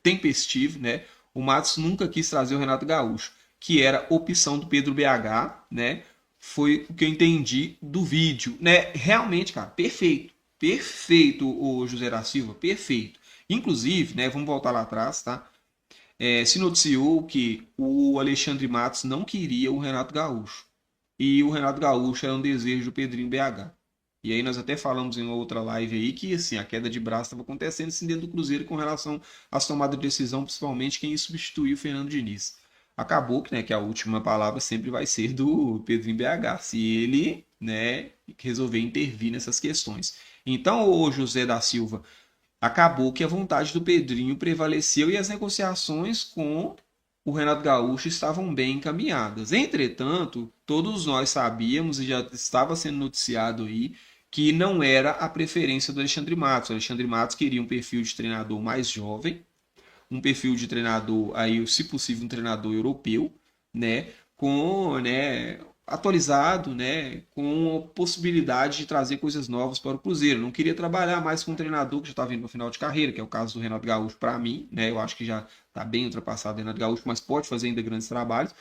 tempestivo, né? O Matos nunca quis trazer o Renato Gaúcho, que era opção do Pedro BH, né? Foi o que eu entendi do vídeo, né? Realmente, cara, perfeito. Perfeito, o José da Silva, perfeito. Inclusive, né, vamos voltar lá atrás, tá? Se noticiou que o Alexandre Matos não queria o Renato Gaúcho. E o Renato Gaúcho era um desejo do Pedrinho BH. E aí nós até falamos em uma outra live aí que assim, a queda de braço estava acontecendo assim, dentro do Cruzeiro com relação às tomadas de decisão, principalmente quem ia substituir o Fernando Diniz. Acabou que, né, que a última palavra sempre vai ser do Pedrinho BH, se ele, né, resolver intervir nessas questões. Então, o José da Silva, acabou que a vontade do Pedrinho prevaleceu e as negociações com o Renato Gaúcho estavam bem encaminhadas. Entretanto, todos nós sabíamos e já estava sendo noticiado aí que não era a preferência do Alexandre Matos. O Alexandre Matos queria um perfil de treinador mais jovem, um perfil de treinador aí, se possível, um treinador europeu, né, com, né, atualizado, né, com a possibilidade de trazer coisas novas para o Cruzeiro. Não queria trabalhar mais com um treinador que já está vindo no final de carreira, que é o caso do Renato Gaúcho para mim, né? Eu acho que já está bem ultrapassado o Renato Gaúcho, mas pode fazer ainda grandes trabalhos.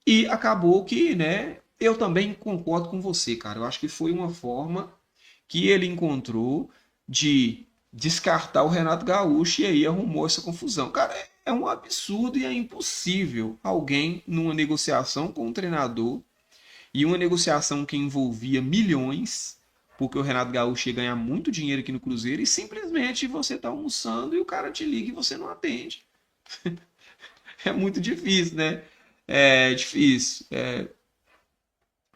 E acabou que, né, eu também concordo com você, cara. Eu acho que foi uma forma que ele encontrou de descartar o Renato Gaúcho e aí arrumou essa confusão. Cara, é um absurdo e é impossível alguém numa negociação com um treinador e uma negociação que envolvia milhões, porque o Renato Gaúcho ia ganhar muito dinheiro aqui no Cruzeiro, e simplesmente você está almoçando e o cara te liga e você não atende. É muito difícil, né? É difícil.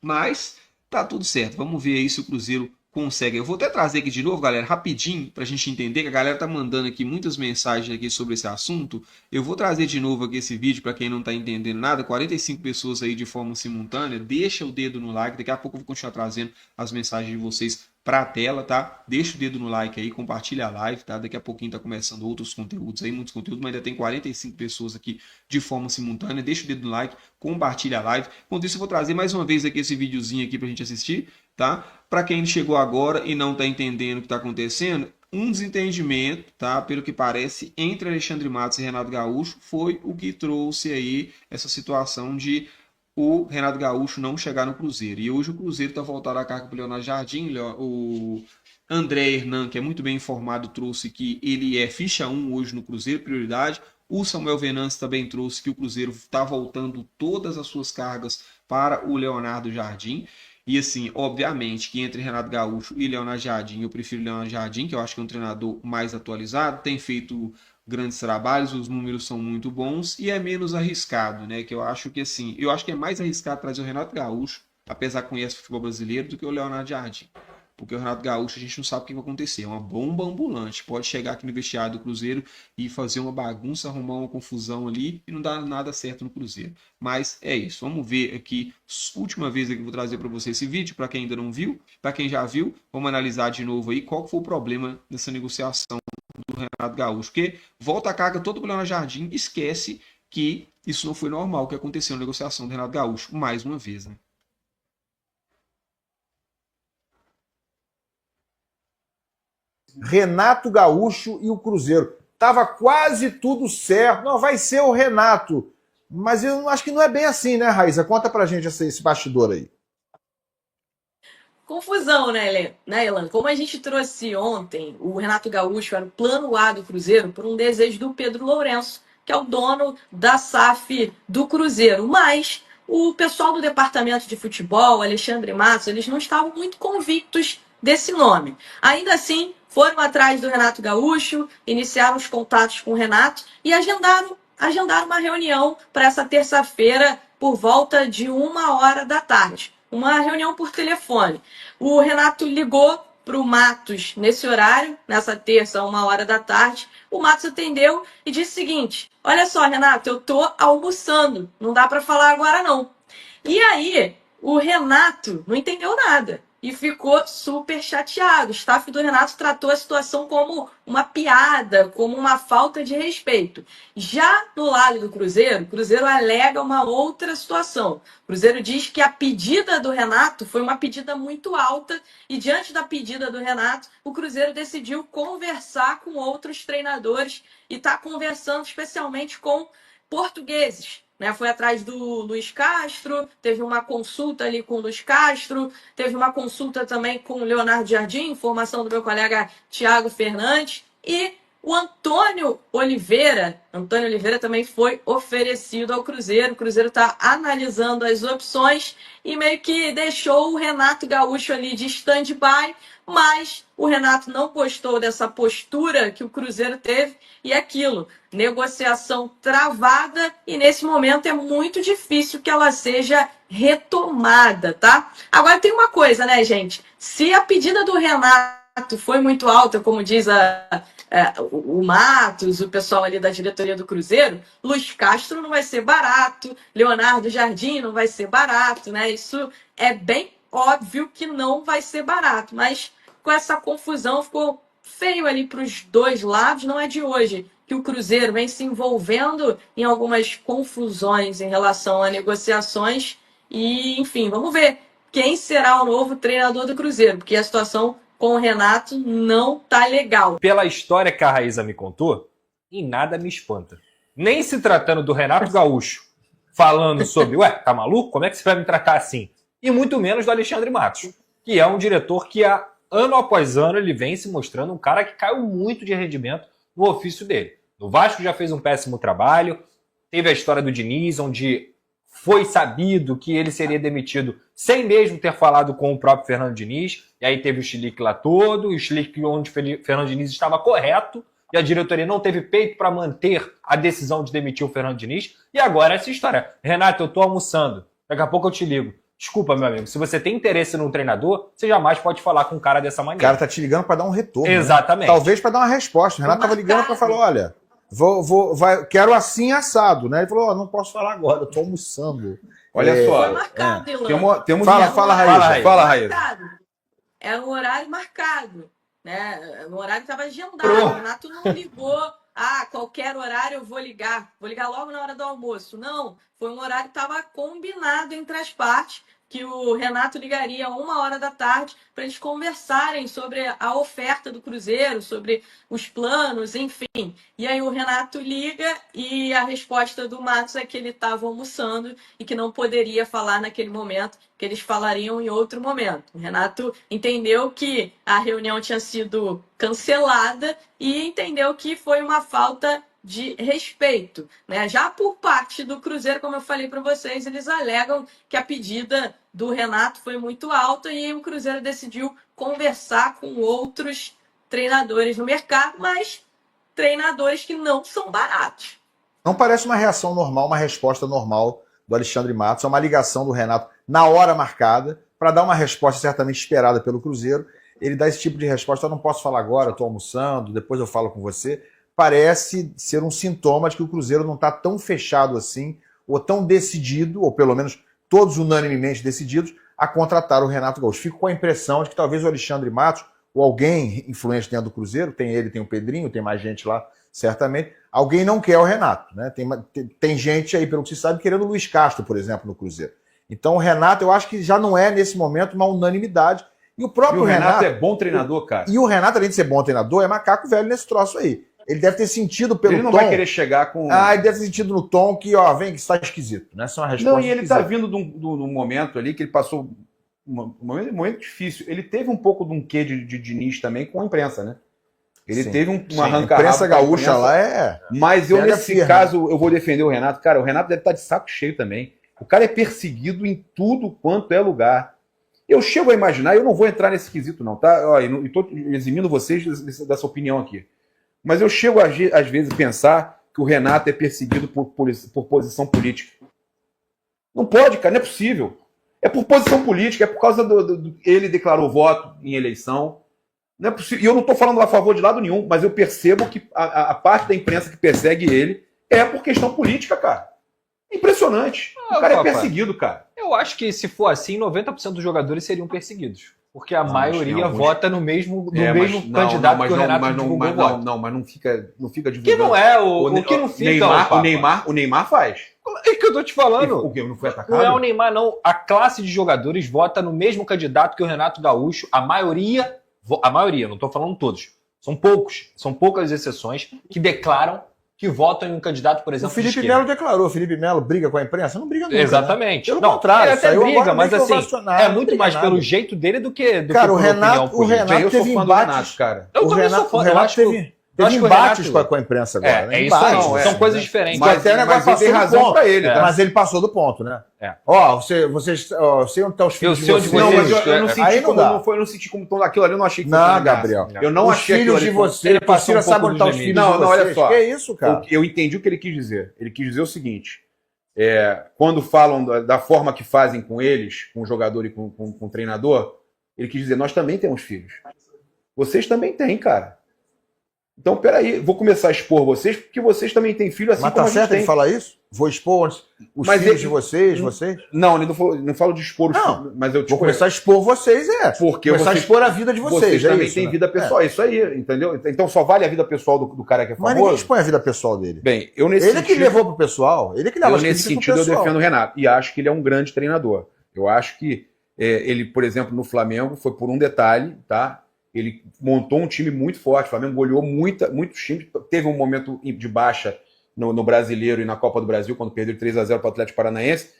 Mas tá tudo certo. Vamos ver aí se o Cruzeiro consegue. Eu vou até trazer aqui de novo, galera, rapidinho, para a gente entender que a galera tá mandando aqui muitas mensagens aqui sobre esse assunto. Eu vou trazer de novo aqui esse vídeo para quem não tá entendendo nada. 45 pessoas aí de forma simultânea. Deixa o dedo no like. Daqui a pouco eu vou continuar trazendo as mensagens de vocês para a tela, tá? Deixa o dedo no like aí, compartilha a live, tá? Daqui a pouquinho tá começando outros conteúdos aí, muitos conteúdos, mas ainda tem 45 pessoas aqui de forma simultânea. Deixa o dedo no like, compartilha a live. Enquanto isso, eu vou trazer mais uma vez aqui esse videozinho aqui pra gente assistir, tá? Para quem chegou agora e não tá entendendo o que tá acontecendo, um desentendimento, tá? Pelo que parece, entre Alexandre Matos e Renato Gaúcho foi o que trouxe aí essa situação de o Renato Gaúcho não chegar no Cruzeiro. E hoje o Cruzeiro está voltado à carga para o Leonardo Jardim. O André Hernan, que é muito bem informado, trouxe que ele é ficha 1 hoje no Cruzeiro, prioridade. O Samuel Venâncio também trouxe que o Cruzeiro está voltando todas as suas cargas para o Leonardo Jardim. E assim, obviamente que entre Renato Gaúcho e Leonardo Jardim, eu prefiro Leonardo Jardim, que eu acho que é um treinador mais atualizado, tem feito grandes trabalhos, os números são muito bons e é menos arriscado, né? Que eu acho que assim, eu acho que é mais arriscado trazer o Renato Gaúcho, apesar que conhece o futebol brasileiro, do que o Leonardo Jardim. Porque o Renato Gaúcho a gente não sabe o que vai acontecer, é uma bomba ambulante, pode chegar aqui no vestiário do Cruzeiro e fazer uma bagunça, arrumar uma confusão ali e não dar nada certo no Cruzeiro. Mas é isso, vamos ver aqui, última vez que eu vou trazer para você esse vídeo, para quem ainda não viu, para quem já viu, vamos analisar de novo aí qual foi o problema dessa negociação do Renato Gaúcho, porque volta a carga todo o Leonardo Jardim, esquece que isso não foi normal, o que aconteceu na negociação do Renato Gaúcho, mais uma vez, né? Renato Gaúcho e o Cruzeiro. Tava quase tudo certo. Não, vai ser o Renato. Mas eu acho que não é bem assim, né, Raíssa? Conta pra gente esse bastidor aí. Confusão, né, Elan? Como a gente trouxe ontem, o Renato Gaúcho era o plano A do Cruzeiro por um desejo do Pedro Lourenço, que é o dono da SAF do Cruzeiro. Mas o pessoal do departamento de futebol, Alexandre Matos, eles não estavam muito convictos desse nome. Ainda assim, foram atrás do Renato Gaúcho, iniciaram os contatos com o Renato e agendaram uma reunião para essa terça-feira por volta de 1h da tarde. Uma reunião por telefone. O Renato ligou para o Matos nesse horário, nessa terça, 1h da tarde. O Matos atendeu e disse o seguinte: olha só, Renato, eu tô almoçando, não dá para falar agora não. E aí, o Renato não entendeu nada e ficou super chateado. O staff do Renato tratou a situação como uma piada, como uma falta de respeito. Já do lado do Cruzeiro, o Cruzeiro alega uma outra situação. O Cruzeiro diz que a pedida do Renato foi uma pedida muito alta e, diante da pedida do Renato, o Cruzeiro decidiu conversar com outros treinadores e está conversando especialmente com portugueses. Foi atrás do Luiz Castro, teve uma consulta ali com o Luiz Castro, teve uma consulta também com o Leonardo Jardim, informação do meu colega Thiago Fernandes, e o Antônio Oliveira também foi oferecido ao Cruzeiro. O Cruzeiro está analisando as opções e meio que deixou o Renato Gaúcho ali de stand-by, mas o Renato não gostou dessa postura que o Cruzeiro teve e aquilo, negociação travada e nesse momento é muito difícil que ela seja retomada, tá? Agora tem uma coisa, né, gente? Se a pedida do Renato foi muito alta, como diz o Matos, o pessoal ali da diretoria do Cruzeiro, Luiz Castro não vai ser barato, Leonardo Jardim não vai ser barato, né? Isso é bem óbvio que não vai ser barato, mas com essa confusão ficou feio ali para os dois lados. Não é de hoje que o Cruzeiro vem se envolvendo em algumas confusões em relação a negociações e, enfim, vamos ver quem será o novo treinador do Cruzeiro, porque a situação com o Renato não tá legal. Pela história que a Raíssa me contou, em nada me espanta. Nem se tratando do Renato Gaúcho, falando sobre, tá maluco? Como é que você vai me tratar assim? E muito menos do Alexandre Matos, que é um diretor que ano após ano ele vem se mostrando um cara que caiu muito de rendimento no ofício dele. No Vasco já fez um péssimo trabalho, teve a história do Diniz, onde foi sabido que ele seria demitido sem mesmo ter falado com o próprio Fernando Diniz, e aí teve o chilique lá todo, e o chilique onde o Fernando Diniz estava correto, e a diretoria não teve peito para manter a decisão de demitir o Fernando Diniz, e agora essa história. Renato, eu tô almoçando, daqui a pouco eu te ligo. Desculpa, meu amigo. Se você tem interesse num treinador, você jamais pode falar com um cara dessa O maneira. cara tá te ligando para dar um retorno. Né? Exatamente. Talvez para dar uma resposta. O Renato tava ligando para falar, olha, quero assim assado, né? Ele falou, ó, não posso falar agora, eu tô almoçando. Olha só. Foi marcado, Ilan. Temos Fala, Raíssa. Fala, Raíssa. Marcado. Era um horário marcado, né? O horário estava agendado. Pronto. O Renato não ligou. Ah, qualquer horário eu vou ligar. Vou ligar logo na hora do almoço. Não, foi um horário que estava combinado entre as partes, que o Renato ligaria 1h da tarde para eles conversarem sobre a oferta do Cruzeiro, sobre os planos, enfim. E aí o Renato liga e a resposta do Matos é que ele estava almoçando e que não poderia falar naquele momento, que eles falariam em outro momento. O Renato entendeu que a reunião tinha sido cancelada e entendeu que foi uma falta de respeito, né? Já por parte do Cruzeiro, como eu falei para vocês, eles alegam que a pedida do Renato foi muito alta e o Cruzeiro decidiu conversar com outros treinadores no mercado, mas treinadores que não são baratos. Não parece uma reação normal, uma resposta normal do Alexandre Matos. É uma ligação do Renato na hora marcada para dar uma resposta certamente esperada pelo Cruzeiro. Ele dá esse tipo de resposta, eu não posso falar agora, eu estou almoçando, depois eu falo com você. Parece ser um sintoma de que o Cruzeiro não está tão fechado assim, ou tão decidido, ou pelo menos todos unanimemente decididos, a contratar o Renato Gaúcho. Fico com a impressão de que talvez o Alexandre Matos, ou alguém influente dentro do Cruzeiro, tem ele, tem o Pedrinho, tem mais gente lá, certamente, alguém não quer o Renato. Né? Tem gente aí, pelo que se sabe, querendo o Luiz Castro, por exemplo, no Cruzeiro. Então o Renato, eu acho que já não é, nesse momento, uma unanimidade. E o próprio Renato é bom treinador, cara. E o Renato, além de ser bom treinador, é macaco velho nesse troço aí. Ele deve ter sentido pelo tom... Ele não vai querer chegar com... ele deve ter sentido no tom que, ó, vem que está esquisito, né? Essa é uma resposta. Não, e ele tá vindo de um momento ali que ele passou um momento difícil. Ele teve um pouco de um quê de Diniz também com a imprensa, né? Ele teve uma arranca-rabo. A imprensa gaúcha lá é... Mas eu, nesse firme, caso, eu vou defender o Renato. Cara, o Renato deve estar de saco cheio também. O cara é perseguido em tudo quanto é lugar. Eu chego a imaginar, eu não vou entrar nesse quesito não, tá? Ó, e tô eximindo vocês dessa opinião aqui. Mas eu chego, às vezes, a pensar que o Renato é perseguido por posição política. Não pode, cara, não é possível. É por posição política, é por causa ele declarou voto em eleição. Não é possível. E eu não estou falando a favor de lado nenhum, mas eu percebo que a parte da imprensa que persegue ele é por questão política, cara. Impressionante. O cara é perseguido, cara. Eu acho que se for assim, 90% dos jogadores seriam perseguidos. Porque a maioria vota no mesmo candidato que o Renato divulgou o voto. Mas não fica divulgando. Que não é o que não fica. O Neymar faz. É que eu tô te falando. O que não foi atacado? Não é o Neymar, não. A classe de jogadores vota no mesmo candidato que o Renato Gaúcho. A maioria, não tô falando todos. São poucas exceções que declaram que votam em um candidato, por exemplo, o Felipe Melo declarou. O Felipe Melo briga com a imprensa? Não briga nunca. Exatamente. Né? Pelo contrário, ele até briga, agora mas assim, é muito mais nada. pelo jeito dele do que cara, por o Renato teve embates, cara. Eu também sou fã. O Renato teve embates com a imprensa agora. É isso aí. São coisas diferentes. Mas ele tem razão para ele. Mas ele passou do ponto, né? Ó, vocês sei onde estão os filhos de vocês. Não, mas eu não senti como não senti como aquilo ali, eu não achei que foi. Não, Gabriel. Eu não achei aquilo ali. Os filhos de vocês, Passira sabe onde estão os filhos de vocês. Não, olha só. Que é isso, cara? Eu entendi o que ele quis dizer. Ele quis dizer o seguinte, quando falam da forma que fazem com eles, com o jogador e com o treinador, ele quis dizer, nós também temos filhos. Vocês também têm, cara. Então, peraí, vou começar a expor vocês, porque vocês também têm filho, assim mas como tá certo ele falar isso? Vou expor os filhos de vocês? Não, ele não falo de expor os filhos, mas eu vou começar a expor vocês, porque começar a expor a vida de vocês. Vocês também têm vida pessoal, é isso aí, entendeu? Então só vale a vida pessoal do cara que é famoso? Mas ninguém expõe a vida pessoal dele. Bem, ele que levou pro pessoal, ele que leva as nesse sentido eu defendo o Renato, e acho que ele é um grande treinador. Eu acho que ele, por exemplo, no Flamengo, foi por um detalhe, tá? Ele montou um time muito forte, o Flamengo goleou muitos times, teve um momento de baixa no Brasileiro e na Copa do Brasil, quando perdeu 3-0 para o Atlético Paranaense.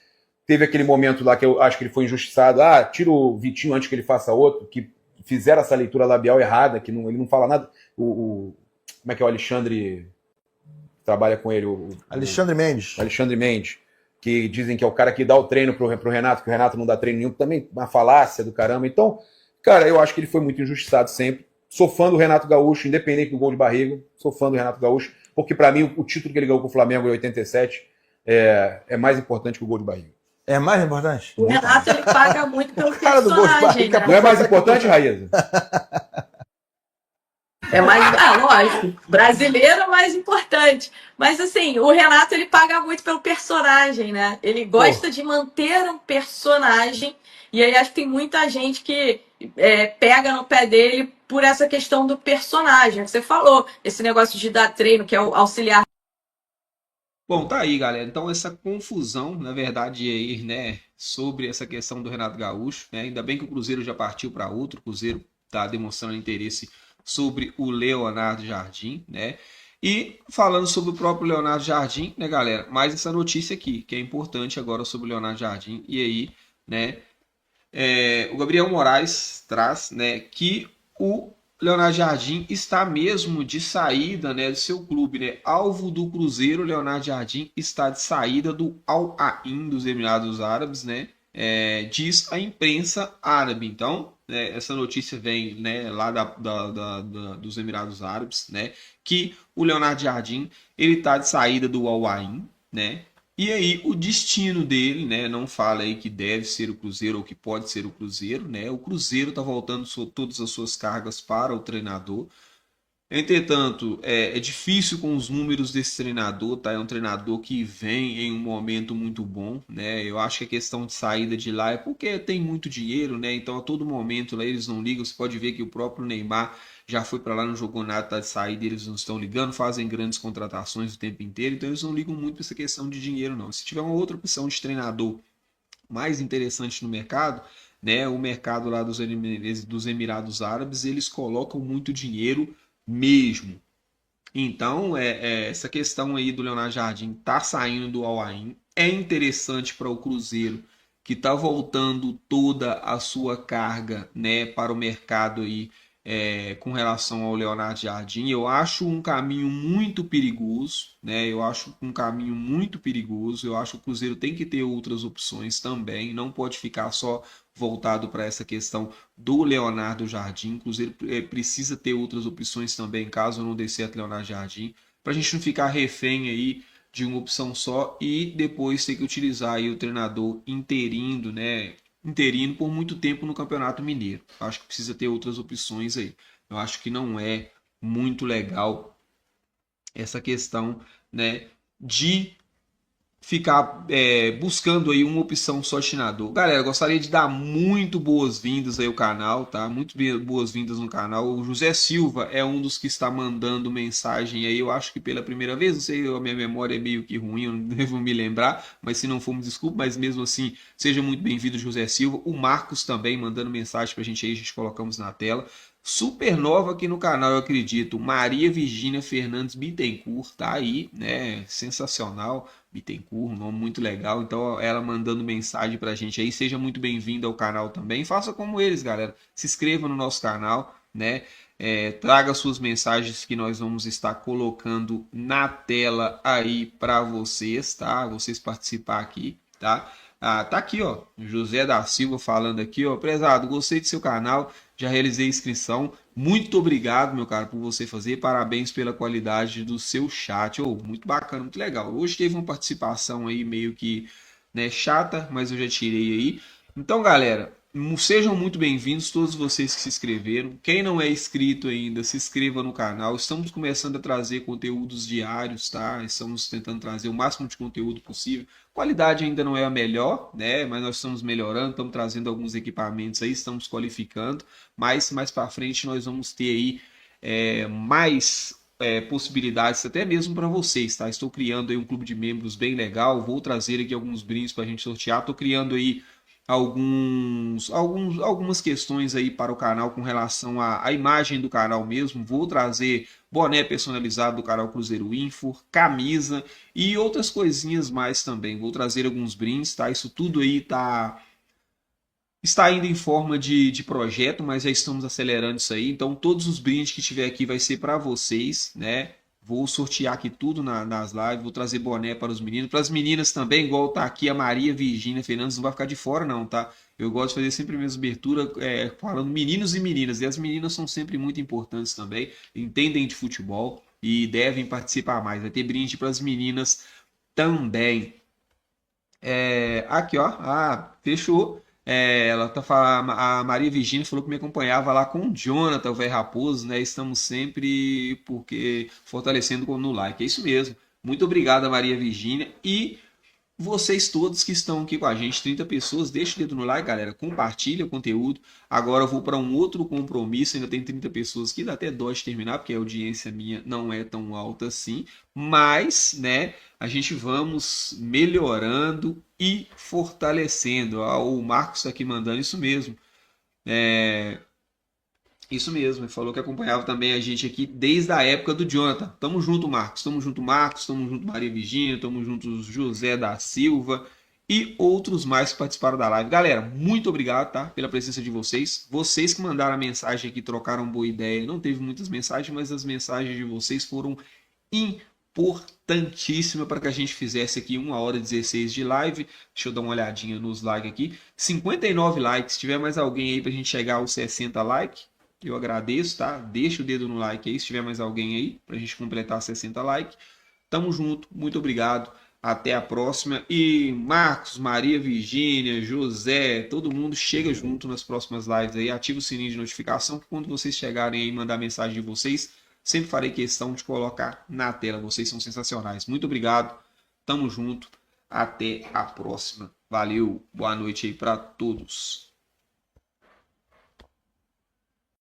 Teve aquele momento lá que eu acho que ele foi injustiçado, tira o Vitinho antes que ele faça outro, que fizeram essa leitura labial errada, que ele não fala nada. Como é que é o Alexandre, trabalha com ele? Alexandre Mendes. Alexandre Mendes, que dizem que é o cara que dá o treino pro Renato, que o Renato não dá treino nenhum, também uma falácia do caramba. Então, cara, eu acho que ele foi muito injustiçado sempre. Sou fã do Renato Gaúcho, independente do gol de barriga. Sou fã do Renato Gaúcho, porque para mim o título que ele ganhou com o Flamengo em 87 é mais importante que o gol de barriga. É mais importante? O Renato, ele paga muito pelo Cara do Gol de personagem, Barriga, né? Não é mais importante, Raíza? É mais, lógico, brasileiro é mais importante. Mas assim, o Renato ele paga muito pelo personagem, né? Ele gosta de manter um personagem. E aí acho que tem muita gente que pega no pé dele por essa questão do personagem. Que você falou, esse negócio de dar treino, que é o auxiliar. Bom, tá aí, galera. Então, essa confusão, na verdade, aí, né, sobre essa questão do Renato Gaúcho, né? Ainda bem que o Cruzeiro já partiu para outro. O Cruzeiro está demonstrando interesse sobre o Leonardo Jardim, né? E falando sobre o próprio Leonardo Jardim, né, galera? Mais essa notícia aqui, que é importante agora sobre o Leonardo Jardim. E aí, né? O Gabriel Moraes traz, né, que o Leonardo Jardim está mesmo de saída, né, do seu clube, né, alvo do Cruzeiro. Leonardo Jardim está de saída do Al Ain dos Emirados Árabes, né, diz a imprensa árabe. Então, essa notícia vem, né, lá dos Emirados Árabes, né, que o Leonardo Jardim ele está de saída do Al Ain, né. E aí, o destino dele, né? Não fala aí que deve ser o Cruzeiro ou que pode ser o Cruzeiro, né? O Cruzeiro está voltando todas as suas cargas para o treinador. Entretanto, é difícil com os números desse treinador, tá? É um treinador que vem em um momento muito bom, né? Eu acho que a questão de saída de lá é porque tem muito dinheiro, né? Então a todo momento lá eles não ligam. Você pode ver que o próprio Neymar já foi para lá, não jogou nada, tá de saída, eles não estão ligando, fazem grandes contratações o tempo inteiro, então eles não ligam muito para essa questão de dinheiro, não. Se tiver uma outra opção de treinador mais interessante no mercado, né? O mercado lá dos Emirados Árabes, eles colocam muito dinheiro mesmo. Então, essa questão aí do Leonardo Jardim tá saindo do Al Ain é interessante para o Cruzeiro, que tá voltando toda a sua carga, né, para o mercado aí, com relação ao Leonardo Jardim. Eu acho um caminho muito perigoso, né? Eu acho um caminho muito perigoso. Eu acho que o Cruzeiro tem que ter outras opções também, não pode ficar só voltado para essa questão do Leonardo Jardim. O Cruzeiro precisa ter outras opções também, caso não dê certo Leonardo Jardim, para a gente não ficar refém aí de uma opção só e depois ter que utilizar aí o treinador interino, né? Interino por muito tempo no Campeonato Mineiro. Acho que precisa ter outras opções aí. Eu acho que não é muito legal essa questão, né, de ficar buscando aí uma opção só de treinador. Galera, gostaria de dar muito boas-vindas aí ao canal, tá? Muito boas-vindas no canal. O José Silva é um dos que está mandando mensagem aí, eu acho que pela primeira vez, não sei, a minha memória é meio que ruim, eu não devo me lembrar, mas se não for, me desculpe, mas mesmo assim, seja muito bem-vindo, José Silva. O Marcos também mandando mensagem pra gente aí, a gente colocamos na tela. Super nova aqui no canal, eu acredito. Maria Virgínia Fernandes Bittencourt, tá aí, né? Sensacional. Bittencourt, um nome muito legal. Então, ela mandando mensagem pra gente aí. Seja muito bem-vindo ao canal também. Faça como eles, galera. Se inscreva no nosso canal, né? Traga suas mensagens que nós vamos estar colocando na tela aí para vocês, tá? Vocês participar aqui, tá? Tá aqui, ó. José da Silva falando aqui, ó. Prezado, gostei do seu canal. Já realizei a inscrição. Muito obrigado, meu cara, por você fazer. Parabéns pela qualidade do seu chat. Muito bacana, muito legal. Hoje teve uma participação aí meio que, né, chata, mas eu já tirei aí. Então, galera, sejam muito bem-vindos todos vocês que se inscreveram. Quem não é inscrito ainda, se inscreva no canal. Estamos começando a trazer conteúdos diários, tá? Estamos tentando trazer o máximo de conteúdo possível. Qualidade ainda não é a melhor, né? Mas nós estamos melhorando, estamos trazendo alguns equipamentos aí, estamos qualificando. Mas mais para frente nós vamos ter aí mais possibilidades até mesmo para vocês, tá? Estou criando aí um clube de membros bem legal. Vou trazer aqui alguns brindes para a gente sortear. Estou criando aí algumas questões aí para o canal com relação à imagem do canal mesmo. Vou trazer boné personalizado do canal Cruzeiro Info, camisa e outras coisinhas mais também. Vou trazer alguns brindes, tá? Isso tudo aí está ainda em forma de projeto, mas já estamos acelerando isso aí. Então todos os brindes que tiver aqui vai ser para vocês, né? Vou sortear aqui tudo nas lives, vou trazer boné para os meninos, para as meninas também, igual tá aqui a Maria Virgínia Fernandes, não vai ficar de fora não, tá? Eu gosto de fazer sempre a minha abertura falando meninos e meninas, e as meninas são sempre muito importantes também, entendem de futebol e devem participar mais. Vai ter brinde para as meninas também. Aqui, ó. Fechou. Ela tá falando, a Maria Virgínia falou que me acompanhava lá com o Jonathan, o velho Raposo, né? Estamos sempre fortalecendo no like. É isso mesmo. Muito obrigado, Maria Virgínia. E vocês todos que estão aqui com a gente, 30 pessoas, deixa o dedo no like, galera. Compartilha o conteúdo. Agora eu vou para um outro compromisso. Ainda tem 30 pessoas aqui, dá até dó de terminar, porque a audiência minha não é tão alta assim. Mas, né, a gente vamos melhorando e fortalecendo. O Marcos está aqui mandando isso mesmo. Isso mesmo, ele falou que acompanhava também a gente aqui desde a época do Jonathan. Tamo junto, Marcos. Tamo junto, Marcos. Tamo junto, Maria Virgínia. Tamo junto, José da Silva e outros mais que participaram da live. Galera, muito obrigado, tá? Pela presença de vocês. Vocês que mandaram a mensagem aqui, trocaram boa ideia. Não teve muitas mensagens, mas as mensagens de vocês foram importantíssimas para que a gente fizesse aqui 1h16 de live. Deixa eu dar uma olhadinha nos likes aqui. 59 likes. Se tiver mais alguém aí pra gente chegar aos 60 likes, eu agradeço, tá? Deixa o dedo no like aí, se tiver mais alguém aí, pra gente completar 60 likes. Tamo junto, muito obrigado. Até a próxima. E Marcos, Maria Virgínia, José, todo mundo chega junto nas próximas lives aí. Ativa o sininho de notificação, que quando vocês chegarem aí e mandar mensagem de vocês, sempre farei questão de colocar na tela. Vocês são sensacionais. Muito obrigado. Tamo junto. Até a próxima. Valeu. Boa noite aí pra todos.